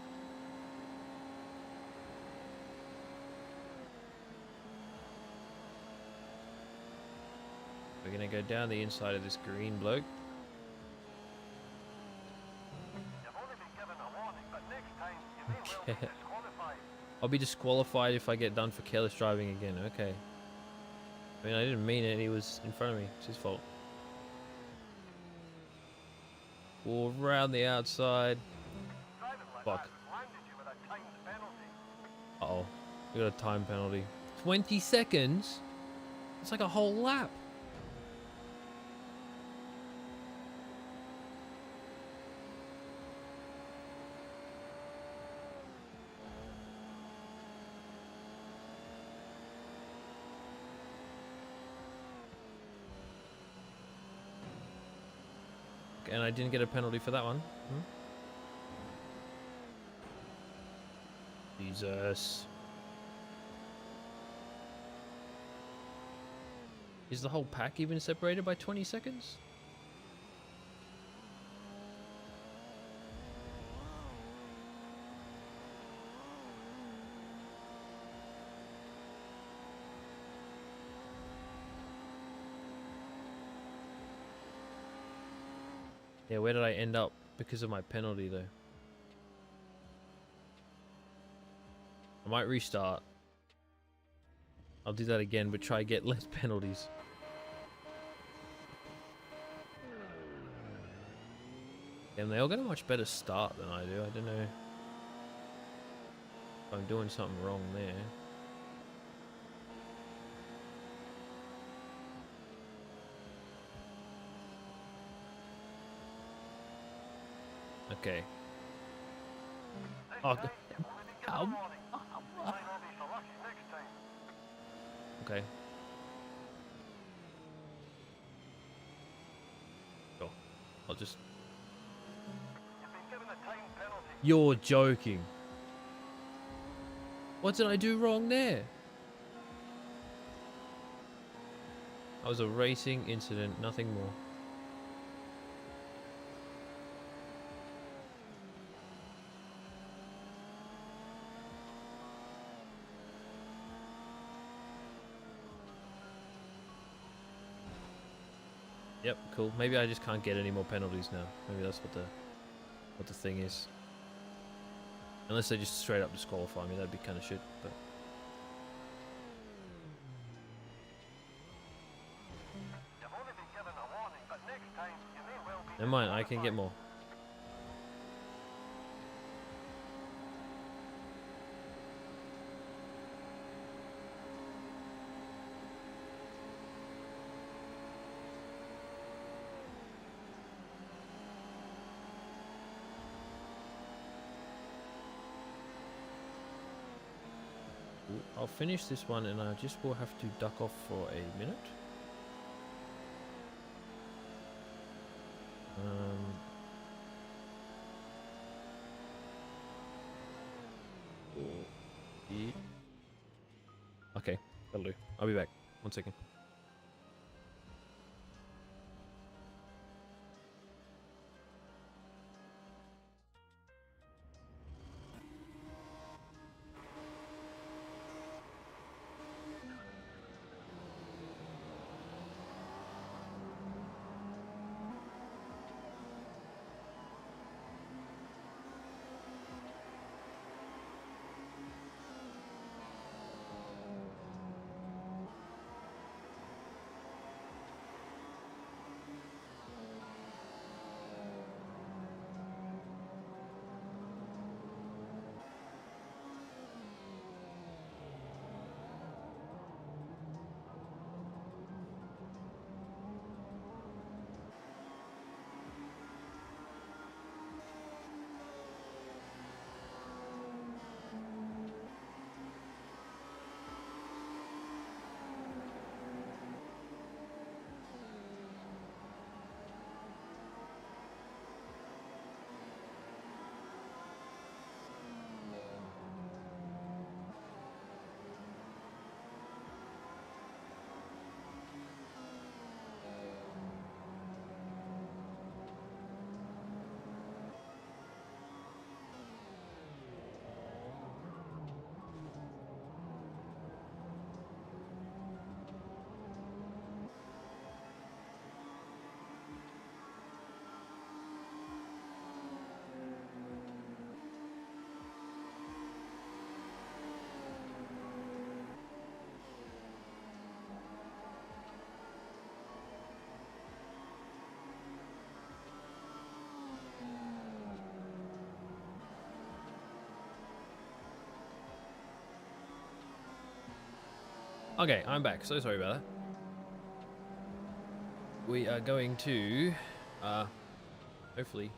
We're gonna go down the inside of this green bloke. Okay. I'll be disqualified if I get done for careless driving again. Okay. I mean, I didn't mean it. He was in front of me. It's his fault. Or around the outside. Fuck. Uh-oh. We got a time penalty. 20 seconds? It's like a whole lap. And I didn't get a penalty for that one. Jesus. Is the whole pack even separated by 20 seconds? Yeah, where did I end up because of my penalty though? I might restart. I'll do that again, but try to get less penalties. Damn, they all got a much better start than I do. I don't know if I'm doing something wrong there. Okay. Oh, how? Okay. Sure. I'll just... You're joking. What did I do wrong there? That was a racing incident, nothing more. Yep, cool. Maybe I just can't get any more penalties now. Maybe that's what the thing is. Unless they just straight up disqualify me, that'd be kind of shit. But never mind, I can get more. I'll finish this one and I just will have to duck off for a minute. Okay, that'll do. I'll be back. 1 second. Okay, I'm back. So sorry about that. We are going to, hopefully,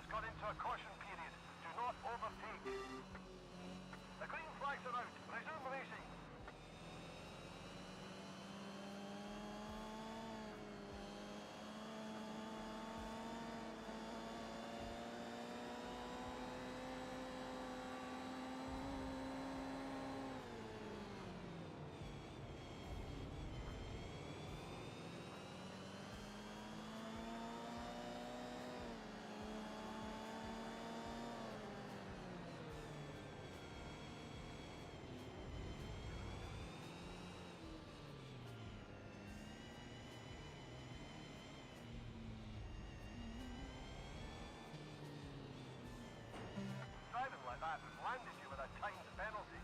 just gone into a caution period. Do not overtake. The green flags are out. Resume racing. Driving like that has landed you with a timed penalty.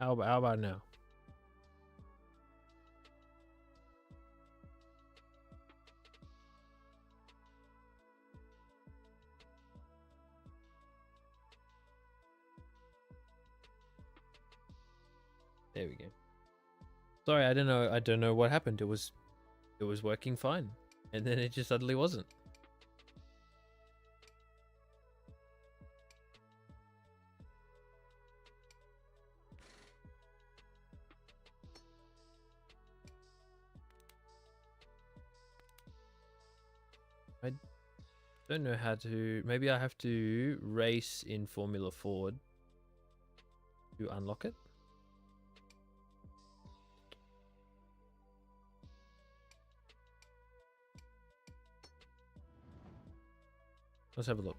How about now? There we go. Sorry, I don't know what happened. It was working fine, and then it just suddenly wasn't. I don't know how to. Maybe I have to race in Formula Ford to unlock it. Let's have a look.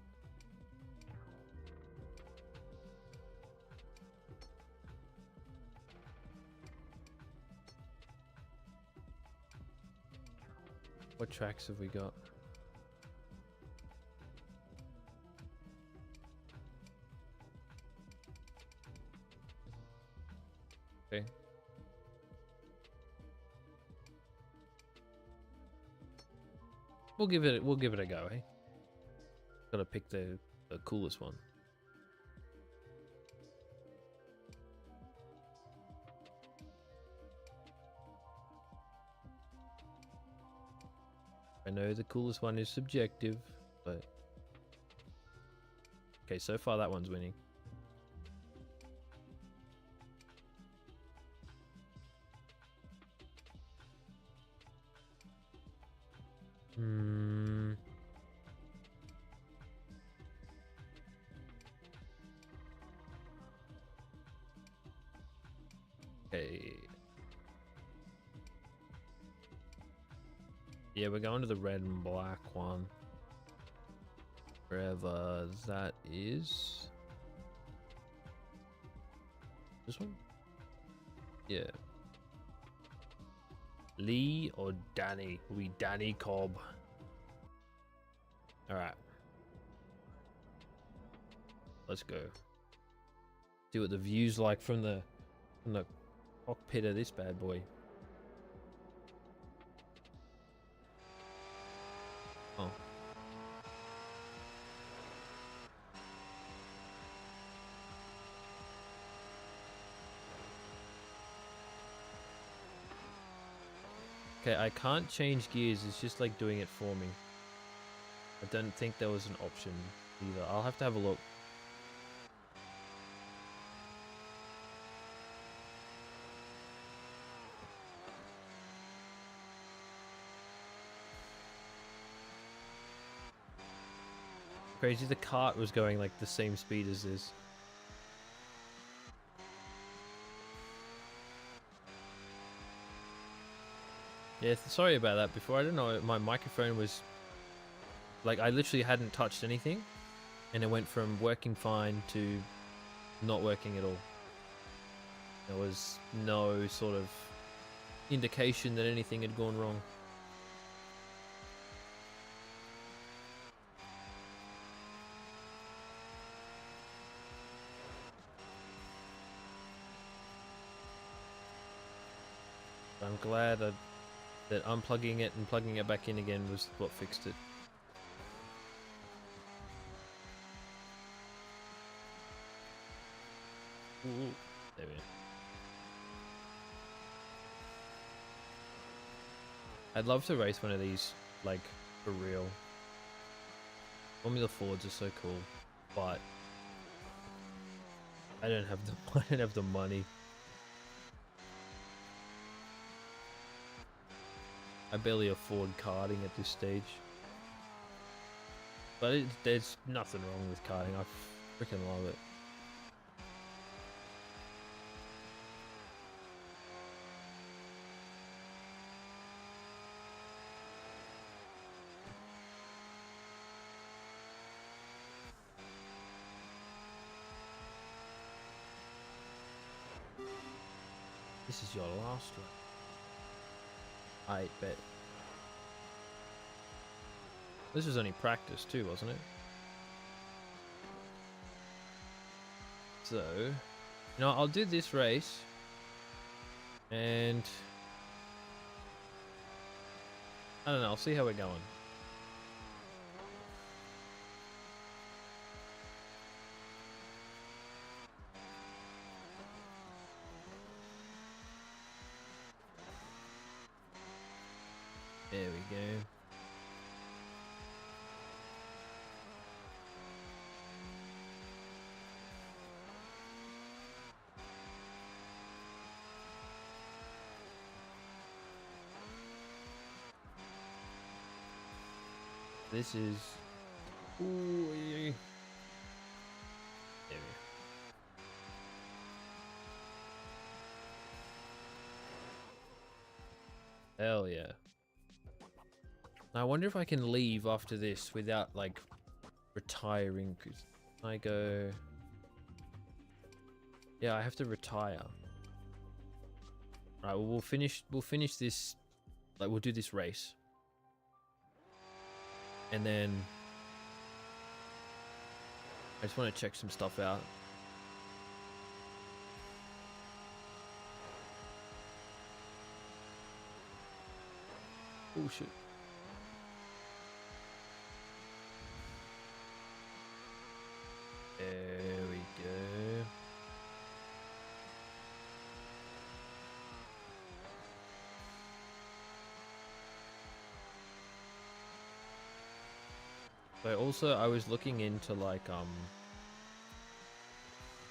What tracks have we got? Okay. We'll give it a go, eh? Gotta pick the coolest one. I know the coolest one is subjective, but okay, so far that one's winning. Okay. Yeah, we're going to the red and black one. Wherever that is. This one? Yeah. Lee or Danny? We Danny Cobb. Alright. Let's go. See what the view's like from the cockpit of this bad boy. Oh. Okay, I can't change gears. It's just like doing it for me. I don't think there was an option either. I'll have to have a look. Crazy, the cart was going like the same speed as this. Yeah, sorry about that before. I don't know, my microphone was like, I literally hadn't touched anything and it went from working fine to not working at all. There was no sort of indication that anything had gone wrong. I'm glad that unplugging it and plugging it back in again was what fixed it. Ooh, there we go. I'd love to race one of these, like, for real. Formula Fords are so cool, but I don't have the money. I barely afford karting at this stage. But there's nothing wrong with karting. I freaking love it. This is your last one. I bet. This was only practice too, wasn't it? So, You know, I'll do this race, and I don't know. I'll see how we're going. There we go. This is. Ooh, there we go. Hell yeah. I wonder if I can leave after this without like retiring. Cause I go. Yeah, I have to retire. Alright, well, we'll finish this. Like, we'll do this race. And then I just want to check some stuff out. Oh shit. There we go. So also I was looking into like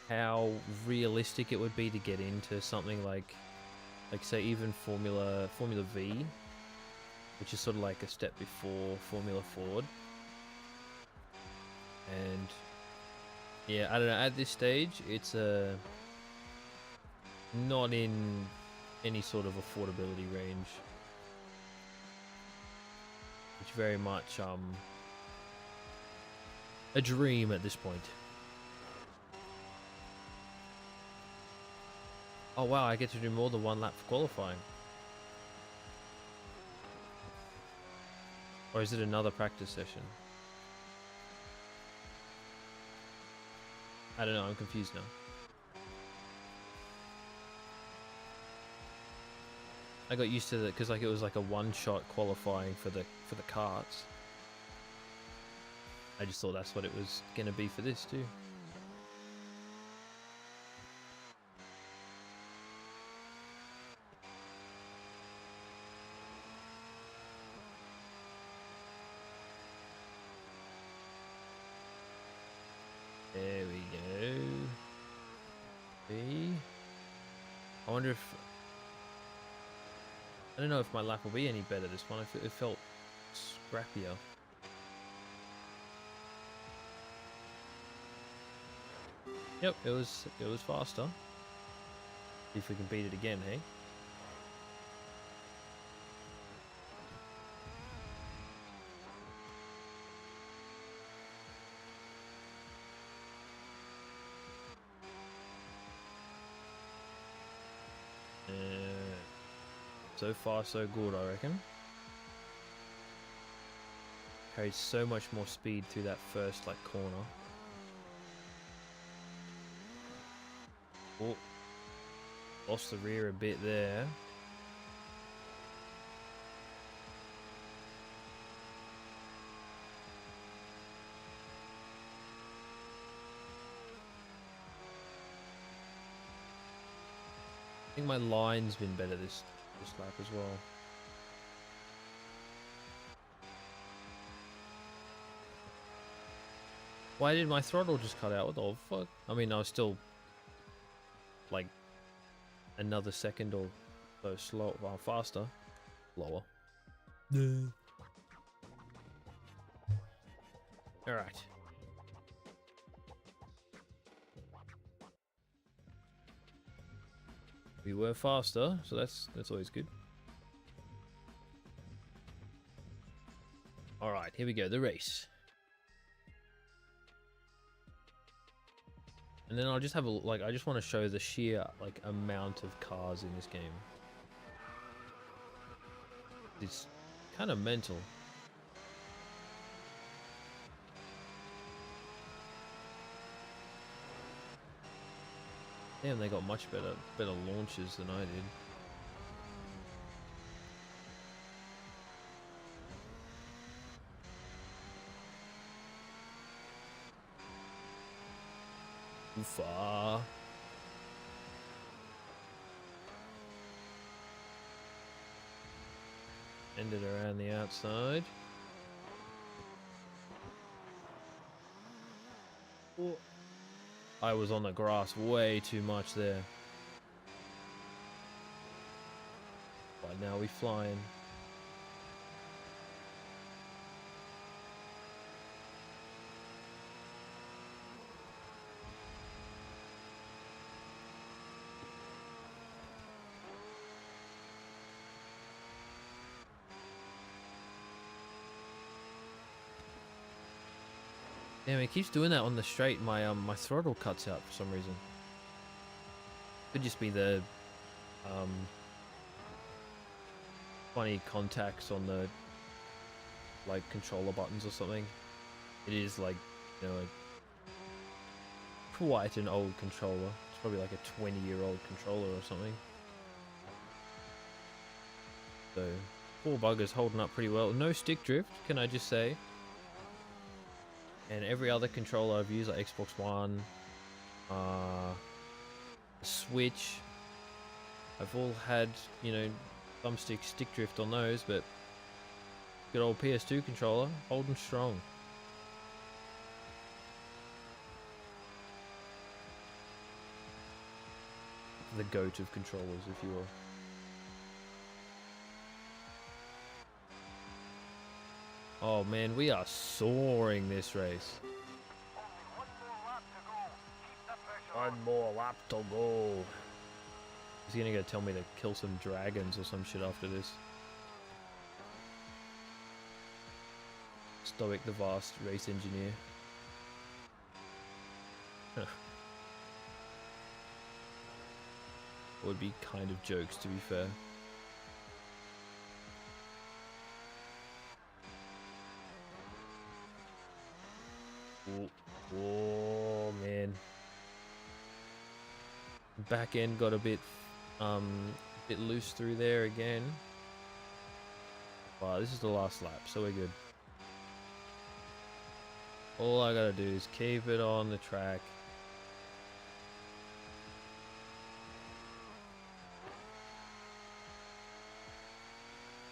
how realistic it would be to get into something like say even Formula V, which is sort of like a step before Formula Ford. And yeah, I don't know, at this stage it's not in any sort of affordability range, which very much a dream at this point. Oh wow, I get to do more than one lap for qualifying. Or is it another practice session? I don't know, I'm confused now. I got used to that because like it was like a one-shot qualifying for the karts. I just thought that's what it was gonna be for this too. There we go. See? I wonder if... I don't know if my lap will be any better this one. It felt scrappier. Yep, it was faster. See if we can beat it again, hey? So far, so good, I reckon. Carried so much more speed through that first, like, corner. Oh. Lost the rear a bit there. I think my line's been better this lap as well. Why did my throttle just cut out? What the fuck? I mean, I was still like another second or so slow, well, faster, lower. All right. We were faster, so that's always good. All right, here we go, the race. And then I'll just have a like. I just want to show the sheer like amount of cars in this game. It's kind of mental. Damn, they got much better launches than I did. Oofa. End it around the outside. Oh. I was on the grass way too much there. But now we flying. Damn, it keeps doing that on the straight. My throttle cuts out for some reason. Could just be the funny contacts on the like controller buttons or something. It is like, you know, quite an old controller. It's probably like a 20-year-old controller or something. So poor bugger's holding up pretty well. No stick drift, can I just say? And every other controller I've used, like Xbox One, Switch, I've all had, you know, thumbstick stick drift on those, but good old PS2 controller, holding strong. The goat of controllers, if you will. Oh man, we are soaring this race. Only one more lap to go. Keep the pressure on. One more lap to go. He's gonna go tell me to kill some dragons or some shit after this. Stoic the Vast race engineer. Would be kind of jokes, to be fair. Oh man. Back end got a bit loose through there again. Wow, this is the last lap, so we're good. All I gotta do is keep it on the track.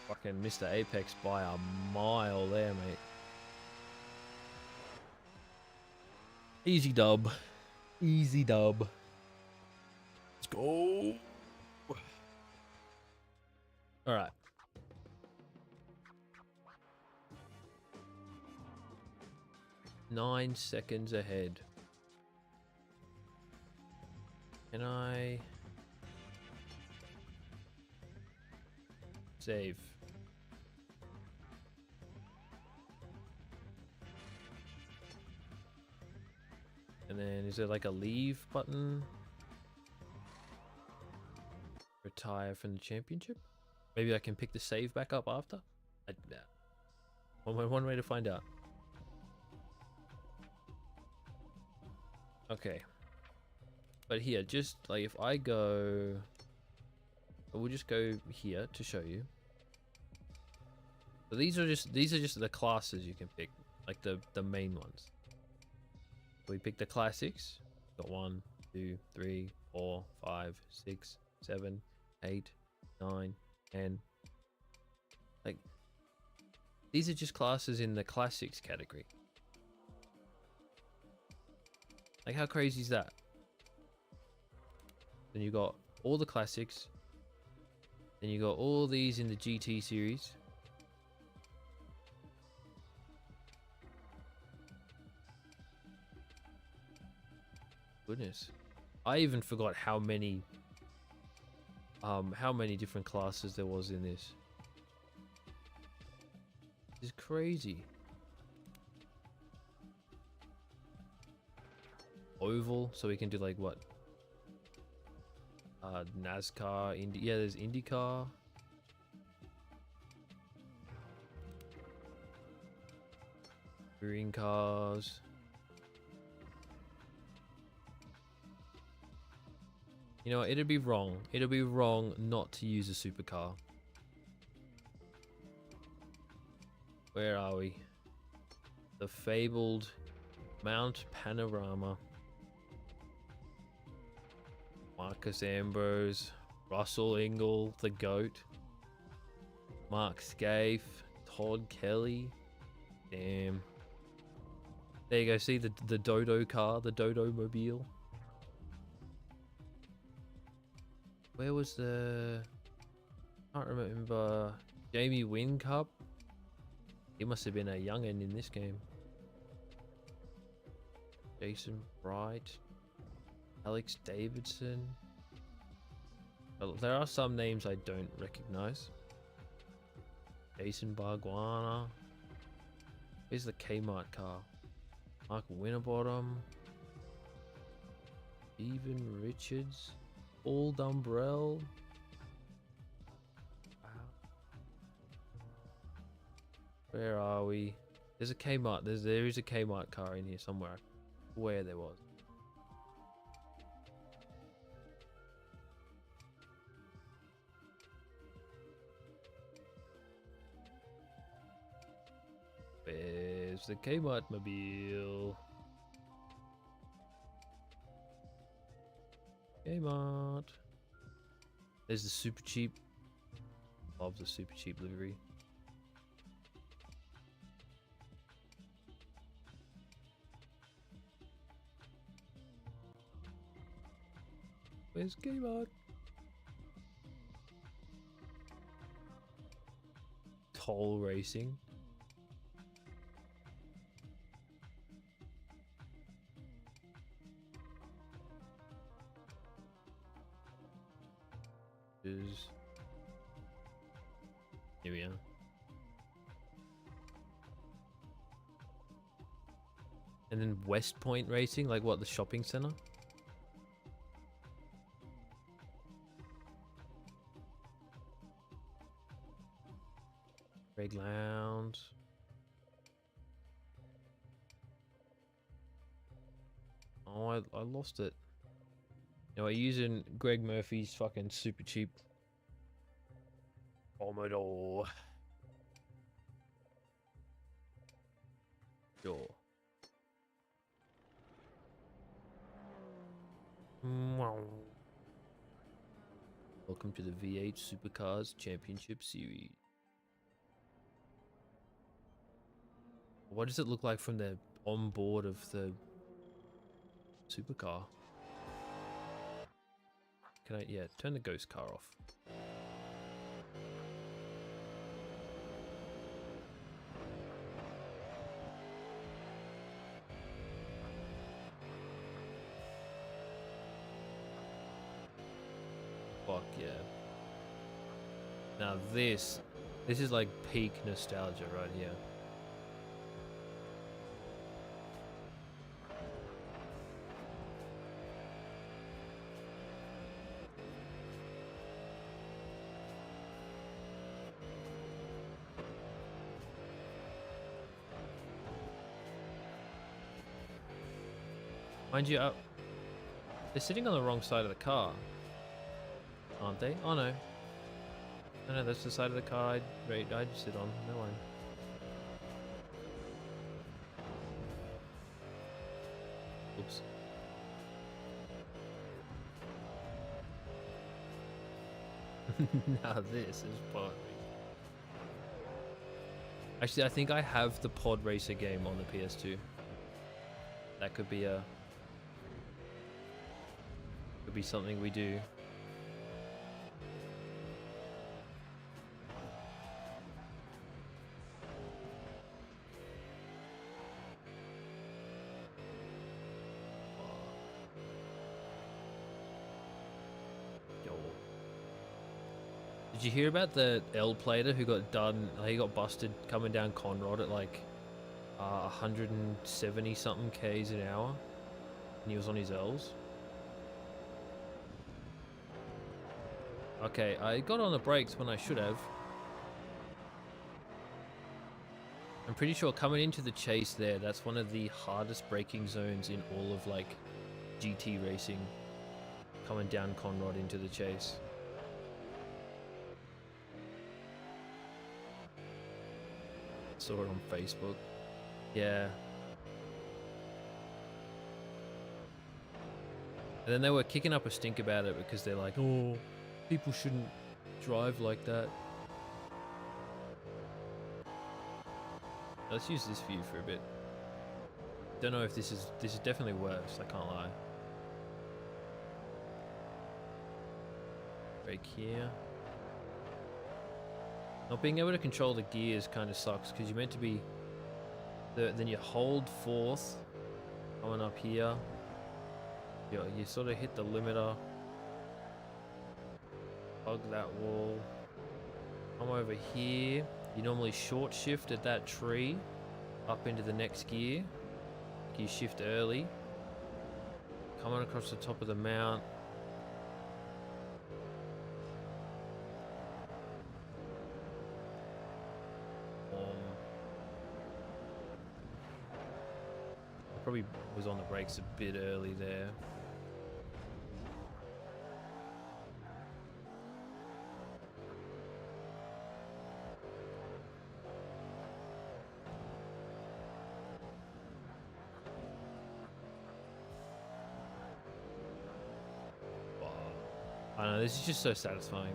Fucking Mr. Apex by a mile there, mate. Easy dub. Easy dub. Let's go. Alright. Nine seconds ahead. Can I save? And then is there like a leave button? Retire from the championship? Maybe I can pick the save back up after? One way to find out. Okay. But here, just like if I go... We'll just go here to show you. So these are just the classes you can pick. Like the main ones. We pick the classics. Got 1, 2, 3, 4, 5, 6, 7, 8, 9, 10. Like these are just classes in the classics category. Like how crazy is that? Then you got all the classics. Then you got all these in the GT series. Goodness, I even forgot how many different classes there was in this. It's crazy. Oval, so we can do like what? NASCAR, yeah, there's IndyCar. Green cars. You know, it'd be wrong. It'd be wrong not to use a supercar. Where are we? The fabled Mount Panorama. Marcus Ambrose, Russell Ingall, the GOAT, Mark Scaife, Todd Kelly. Damn. There you go. See the Dodo car, the Dodo mobile. Where was the? Can't remember. Jamie Wynn Cup. He must have been a youngin in this game. Jason Bright, Alex Davidson. Well, there are some names I don't recognize. Jason Barguana. Here's the Kmart car. Mark Winterbottom. Steven Richards. Paul Dumbrell. Wow. Where are we? There's a Kmart. There is a Kmart car in here somewhere. Where there was. Where's the Kmart mobile? Kmart. There's the super cheap. Love the super cheap livery. Where's Kmart? Toll Racing. Here we are. And then West Point Racing, like what, the shopping center? Greg Lowndes. Oh, I lost it. You know, I'm using Greg Murphy's fucking super cheap Commodore. Sure. Welcome to the V8 Supercars Championship Series. What does it look like from the onboard of the supercar? Can I, yeah, turn the ghost car off. Fuck yeah. Now this is like peak nostalgia right here. Mind you, they're sitting on the wrong side of the car, aren't they? Oh no. No, that's the side of the car I'd sit on. No one. Oops. Now this is pod. Actually, I think I have the Pod Racer game on the PS2. That could be something we do. Did you hear about the L plater who got done? He got busted coming down Conrod at like 170 something k's an hour, and he was on his L's. Okay, I got on the brakes when I should have. I'm pretty sure coming into the chase there, that's one of the hardest braking zones in all of like GT racing, coming down Conrod into the chase. Saw it on Facebook. Yeah. And then they were kicking up a stink about it because they're like, oh, people shouldn't drive like that. Let's use this view for a bit. Don't know if this is definitely worse, I can't lie. Brake here. Not being able to control the gears kind of sucks because you're meant to be then you hold fourth coming up here. You sort of hit the limiter, hug that wall, come over here. You normally short shift at that tree up into the next gear. You shift early, coming across the top of the mount. I probably was on the brakes a bit early there. I don't know, this is just so satisfying.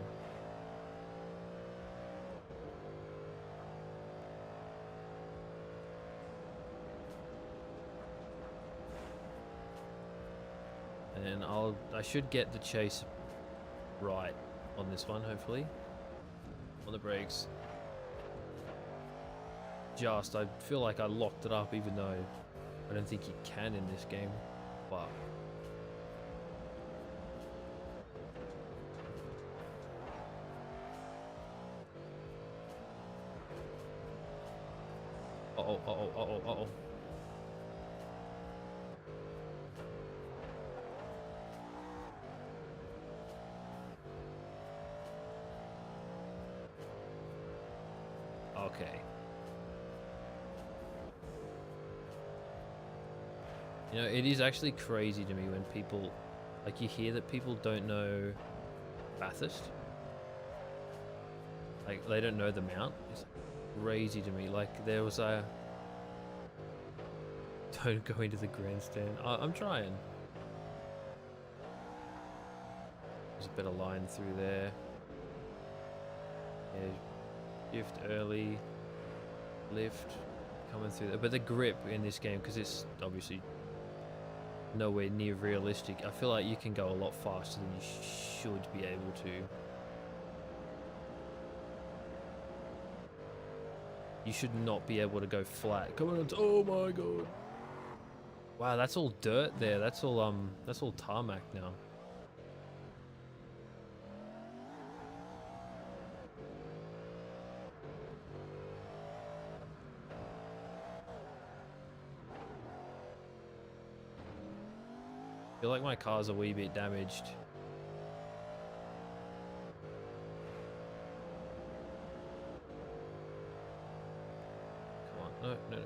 And I should get the chase right on this one, hopefully. On the brakes. I feel like I locked it up even though I don't think you can in this game. But uh-oh. Okay. You know, it is actually crazy to me when people, like, you hear that people don't know Bathurst. Like, they don't know the mount. It's crazy to me. Like, there was a... Don't go into the grandstand. I'm trying. There's a bit of line through there. Yeah. Shift early, lift, coming through there. But the grip in this game, because it's obviously nowhere near realistic, I feel like you can go a lot faster than you should be able to. You should not be able to go flat. Come on, oh my god. Wow, that's all dirt there. That's all tarmac now. I feel like my car's a wee bit damaged. Come on, no.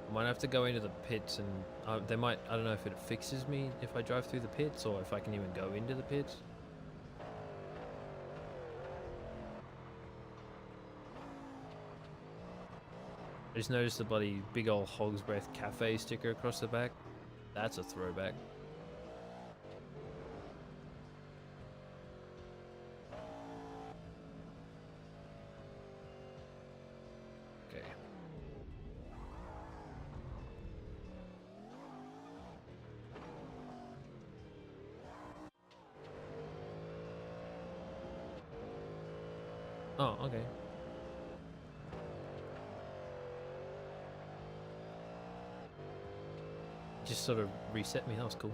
I might have to go into the pits and I don't know if it fixes me if I drive through the pits or if I can even go into the pits. I just noticed the bloody big old Hog's Breath Cafe sticker across the back. That's a throwback. Okay. Oh, okay. Just sort of reset me, that was cool.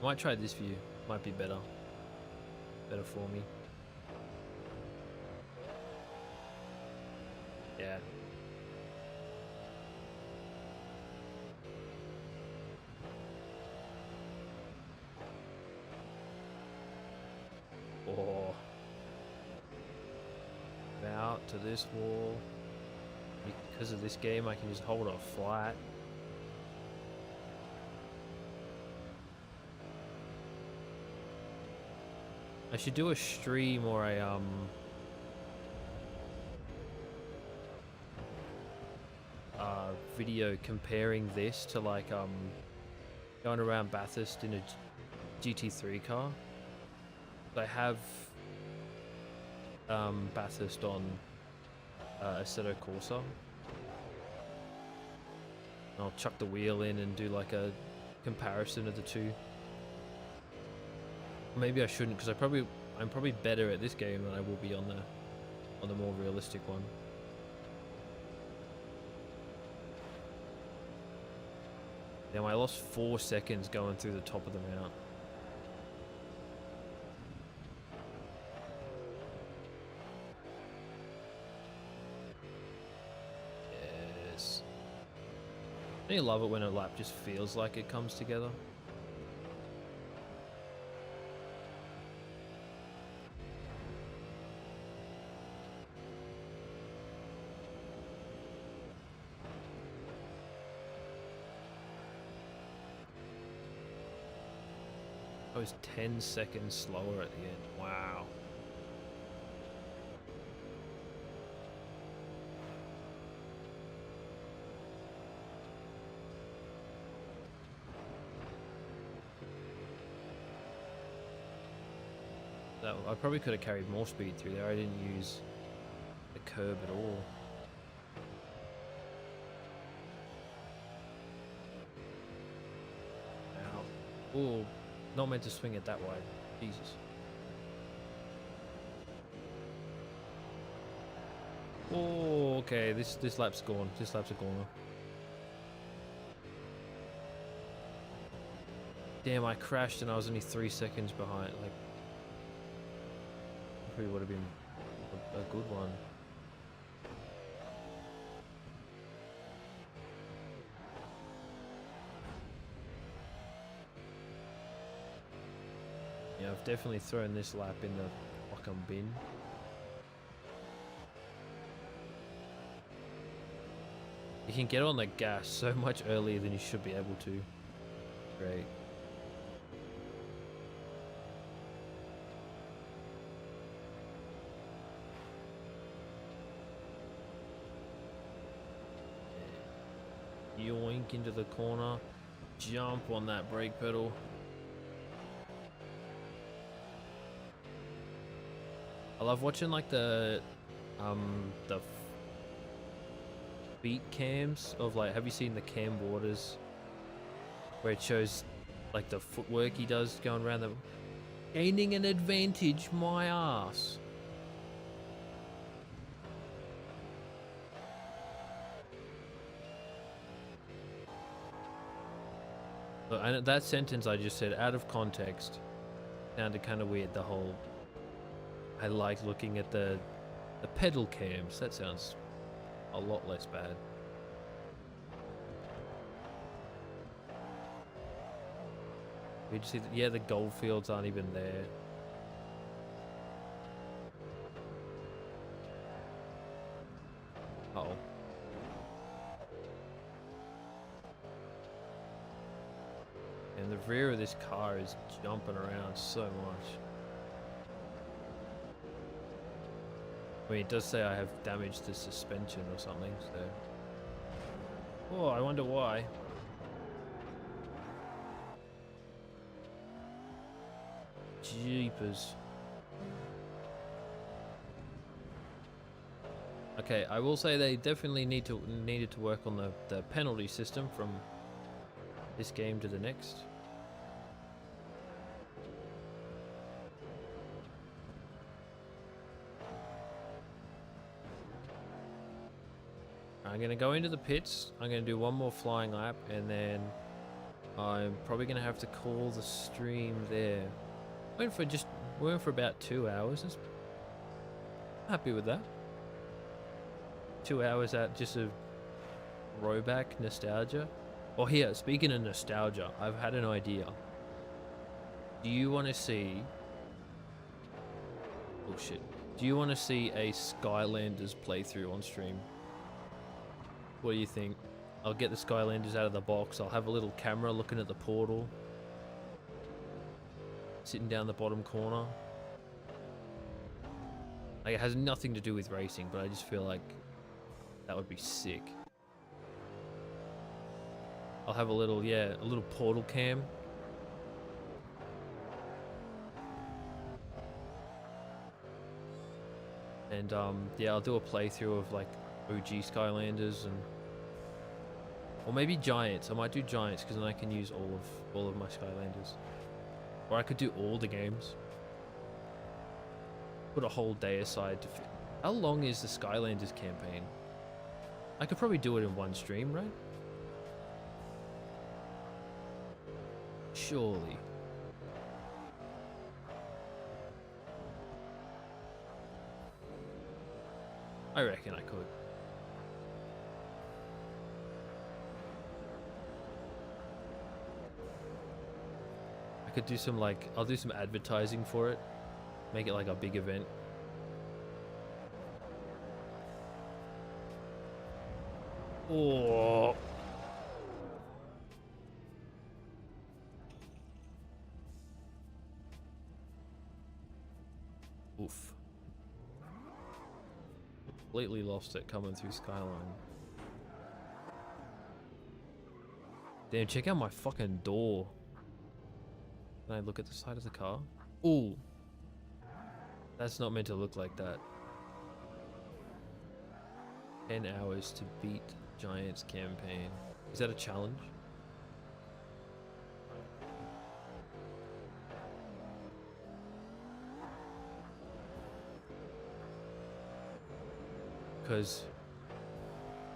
I might try this view, might be better for me. Yeah. Oh. to this wall. Because of this game, I can just hold off flat. I should do a stream or a video comparing this to like going around Bathurst in a GT3 car. I have Bathurst on Assetto Corsa. I'll chuck the wheel in and do like a comparison of the two. Maybe I shouldn't, because I'm probably better at this game than I will be on the more realistic one. Now I lost 4 seconds going through the top of the mount. Yes. Don't you love it when a lap just feels like it comes together? I was 10 seconds slower at the end. Wow. That, I probably could have carried more speed through there. I didn't use the curb at all. Ow. Ooh. Not meant to swing it that way. Jesus. Oh, okay. This lap's gone. This lap's a goner. Damn, I crashed and I was only 3 seconds behind. Like, probably would have been a good one. Yeah, I've definitely thrown this lap in the fucking bin. You can get on the gas so much earlier than you should be able to. Great. Yoink into the corner. Jump on that brake pedal. I love watching like the beat cams of like, have you seen the Cam Waters where it shows like the footwork he does going around the gaining an advantage, my ass. But that sentence I just said out of context sounded kind of weird. The whole I like looking at the pedal cams. That sounds a lot less bad. We just see that, yeah, the gold fields aren't even there. Uh oh. And the rear of this car is jumping around so much. I mean, it does say I have damaged the suspension or something, so... Oh, I wonder why. Jeepers. Okay, I will say they definitely needed to work on the penalty system from this game to the next. I'm going to go into the pits, I'm going to do one more flying lap, and then I'm probably going to have to call the stream there. Went for about 2 hours. I'm happy with that. 2 hours at just a throwback nostalgia. Oh, here, speaking of nostalgia, I've had an idea. Do you want to see... Oh shit. Do you want to see a Skylanders playthrough on stream? What do you think? I'll get the Skylanders out of the box. I'll have a little camera looking at the portal. Sitting down the bottom corner. Like, it has nothing to do with racing, but I just feel like that would be sick. I'll have a little, yeah, a little portal cam. And yeah, I'll do a playthrough of like OG Skylanders and, or maybe Giants. I might do Giants because then I can use all of my Skylanders. Or I could do all the games. Put a whole day aside to. How long is the Skylanders campaign? I could probably do it in one stream, right? Surely. I reckon I could. I could do some like, I'll do some advertising for it. Make it like a big event. Oh. Oof. Completely lost it coming through Skyline. Damn, check out my fucking door. Can I look at the side of the car? Ooh. That's not meant to look like that. 10 hours to beat Giants campaign. Is that a challenge? Because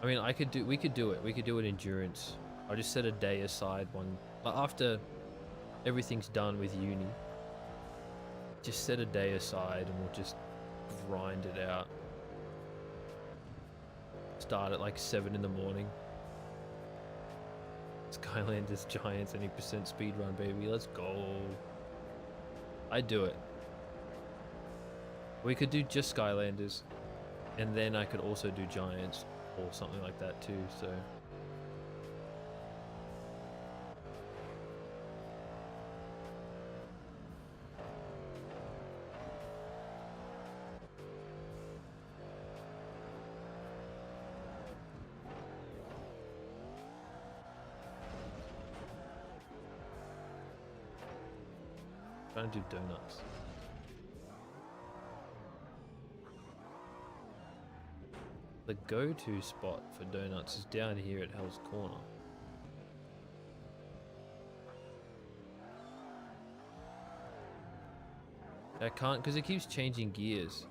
I mean, we could do it. We could do it endurance. I'll just set a day aside after everything's done with uni. Just set a day aside and we'll just grind it out. Start at like 7 in the morning. Skylanders Giants any % speed run, baby. Let's go. I'd do it. We could do just Skylanders. And then I could also do Giants or something like that too, so. Trying to do donuts. The go-to spot for donuts is down here at Hell's Corner. I can't because it keeps changing gears.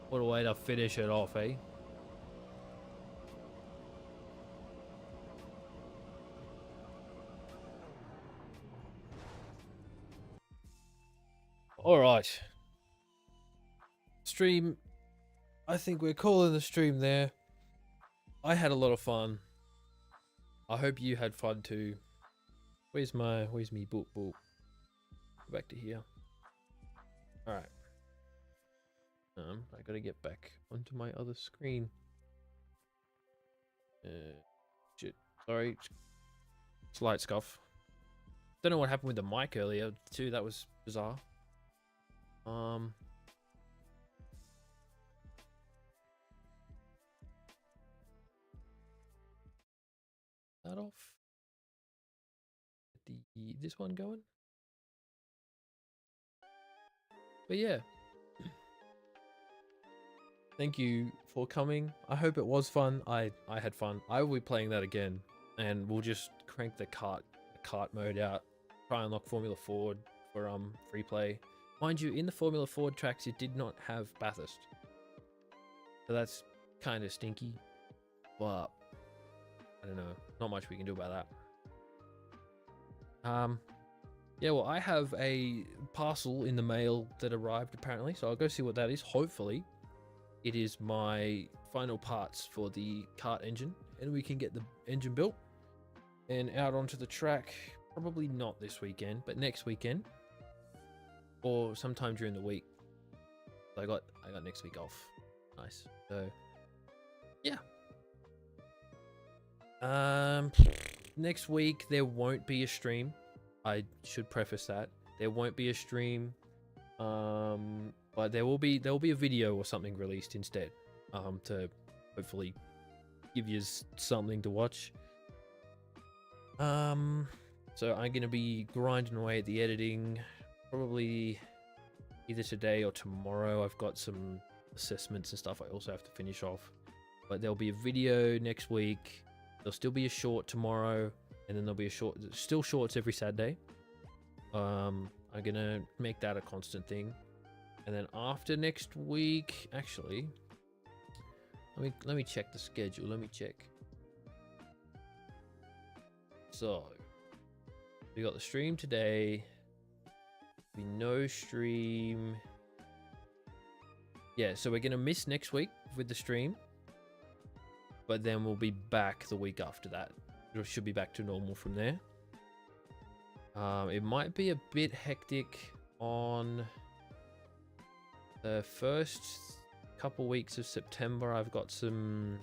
What a way to finish it off, eh? All right. Stream. I think we're calling the stream there. I had a lot of fun. I hope you had fun too. Where's me boop boop? Go back to here. All right. I gotta get back onto my other screen. Shit. Sorry. Slight scuff. Don't know what happened with the mic earlier too. That was bizarre. That off. This one going. But yeah. Thank you for coming. I hope it was fun. I had fun. I will be playing that again, and we'll just crank the kart mode out. Try and unlock Formula Ford for free play. Mind you, in the Formula Ford tracks, it did not have Bathurst. So that's kind of stinky. But, I don't know. Not much we can do about that. Yeah, well, I have a parcel in the mail that arrived, apparently. So I'll go see what that is. Hopefully, it is my final parts for the kart engine. And we can get the engine built and out onto the track Probably not this weekend, but next weekend or sometime during the week. So I got next week off. Nice. So yeah. Next week there won't be a stream. I should preface that. There won't be a stream. But there will be a video or something released instead. To hopefully give you something to watch. So I'm gonna be grinding away at the editing, probably either today or tomorrow. I've got some assessments and stuff I also have to finish off. But there'll be a video next week. There'll still be a short tomorrow, and then there'll be still shorts every Saturday. I'm gonna make that a constant thing. And then after next week, actually, let me check the schedule. Let me check. So we got the stream today. We no stream. Yeah, so we're gonna miss next week with the stream, but then we'll be back the week after that. It should be back to normal from there. It might be a bit hectic on the first couple weeks of September. I've got some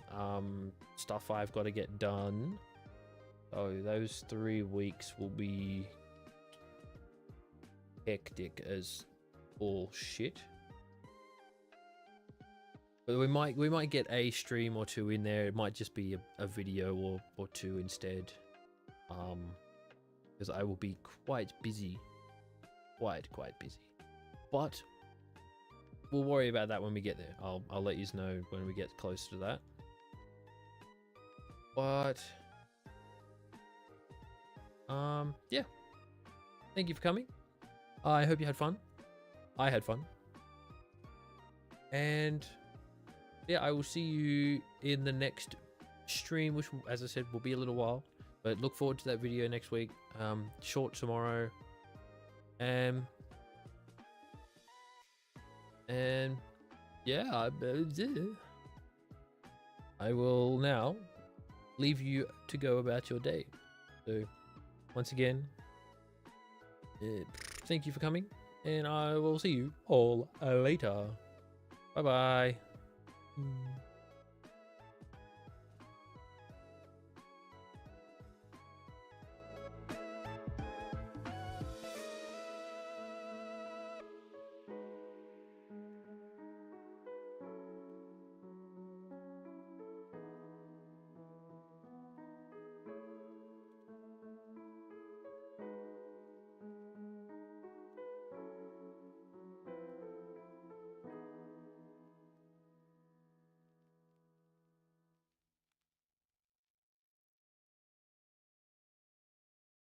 stuff I've got to get done. So those 3 weeks will be hectic as all shit. But we might get a stream or two in there. It might just be a video or two instead. Because I will be quite busy. Quite busy. But we'll worry about that when we get there. I'll let you know when we get closer to that. But yeah. Thank you for coming. I hope you had fun. I had fun. And yeah, I will see you in the next stream, which, as I said, will be a little while. But look forward to that video next week. Short tomorrow. And yeah, I will now leave you to go about your day. So once again, thank you for coming, and I will see you all later. Bye bye.